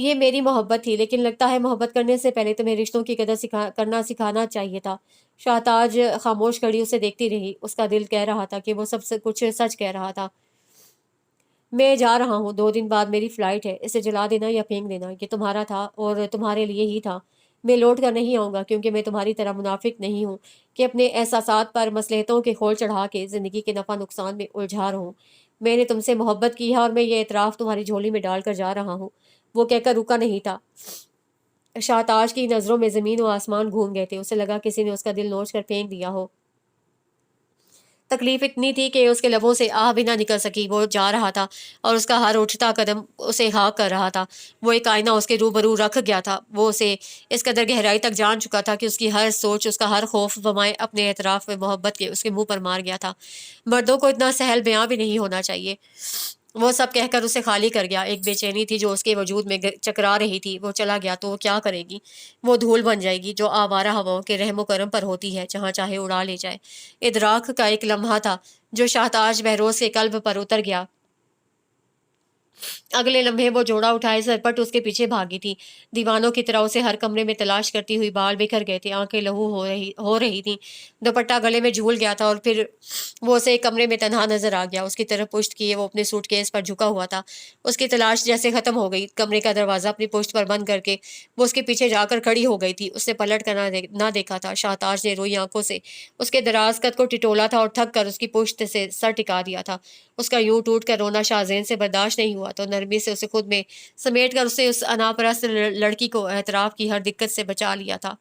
Speaker 1: یہ میری محبت تھی، لیکن لگتا ہے محبت کرنے سے پہلے تمہیں رشتوں کی قدر کرنا سکھانا چاہیے تھا۔ شاہتاج خاموش کھڑی اسے دیکھتی رہی۔ اس کا دل کہہ رہا تھا کہ وہ سب سے کچھ سچ کہہ رہا تھا۔ میں جا رہا ہوں، 2 دن بعد میری فلائٹ ہے، اسے جلا دینا یا پھینک دینا، یہ تمہارا تھا اور تمہارے لیے ہی تھا۔ میں لوٹ کر نہیں آؤں گا، کیونکہ میں تمہاری طرح منافق نہیں ہوں کہ اپنے احساسات پر مصلحتوں کے خول چڑھا کے زندگی کے نفع نقصان میں الجھا رہوں۔ میں نے تم سے محبت کی ہے اور میں یہ اعتراف تمہاری جھولی میں ڈال کر جا رہا ہوں۔ وہ کہہ کر رکا نہیں تھا۔ شاہتاج کی نظروں میں زمین و آسمان گھوم گئے تھے، اسے لگا کسی نے اس کا دل نوچ کر پھینک دیا ہو۔ تکلیف اتنی تھی کہ اس کے لبوں سے آہ بھی نہ نکل سکی۔ وہ جا رہا تھا اور اس کا ہر اٹھتا قدم اسے ہاک کر رہا تھا۔ وہ ایک آئینہ اس کے روبرو رکھ گیا تھا۔ وہ اسے اس قدر گہرائی تک جان چکا تھا کہ اس کی ہر سوچ، اس کا ہر خوف ومائے اپنے اعتراف میں محبت کے اس کے منہ پر مار گیا تھا۔ مردوں کو اتنا سہل بیاں بھی نہیں ہونا چاہیے۔ وہ سب کہہ کر اسے خالی کر گیا۔ ایک بے چینی تھی جو اس کے وجود میں چکرا رہی تھی۔ وہ چلا گیا تو وہ کیا کرے گی؟ وہ دھول بن جائے گی جو آوارہ ہواؤں کے رحم و کرم پر ہوتی ہے، جہاں چاہے اڑا لے جائے۔ ادراک کا ایک لمحہ تھا جو شاہتاج بہروز کے قلب پر اتر گیا۔ اگلے لمحے وہ جوڑا اٹھائے سرپٹ اس کے پیچھے بھاگی تھی، دیوانوں کی طرح اسے ہر کمرے میں تلاش کرتی ہوئی۔ بال بکھر گئے تھے، آنکھیں لہو ہو رہی تھیں، دوپٹہ گلے میں جھول گیا تھا، اور پھر وہ اسے ایک کمرے میں تنہا نظر آ گیا۔ اس کی طرف پشت کیے وہ اپنے سوٹ کیس پر جھکا ہوا تھا۔ اس کی تلاش جیسے ختم ہو گئی۔ کمرے کا دروازہ اپنی پشت پر بند کر کے وہ اس کے پیچھے جا کر کھڑی ہو گئی تھی۔ اس نے پلٹ کر نہ دیکھا تھا۔ شاہتاج نے روئی آنکھوں سے اس کے دراز قد کو ٹٹولا تھا اور تھک کر اس کی پشت سے سر ٹکا دیا تھا۔ اس کا یوں ٹوٹ کر رونا شاہزین سے برداشت نہیں ہوا تو نرمی سے اسے خود میں سمیٹ کر اسے اس انا پرست لڑکی کو اعتراف کی ہر دقت سے بچا لیا تھا۔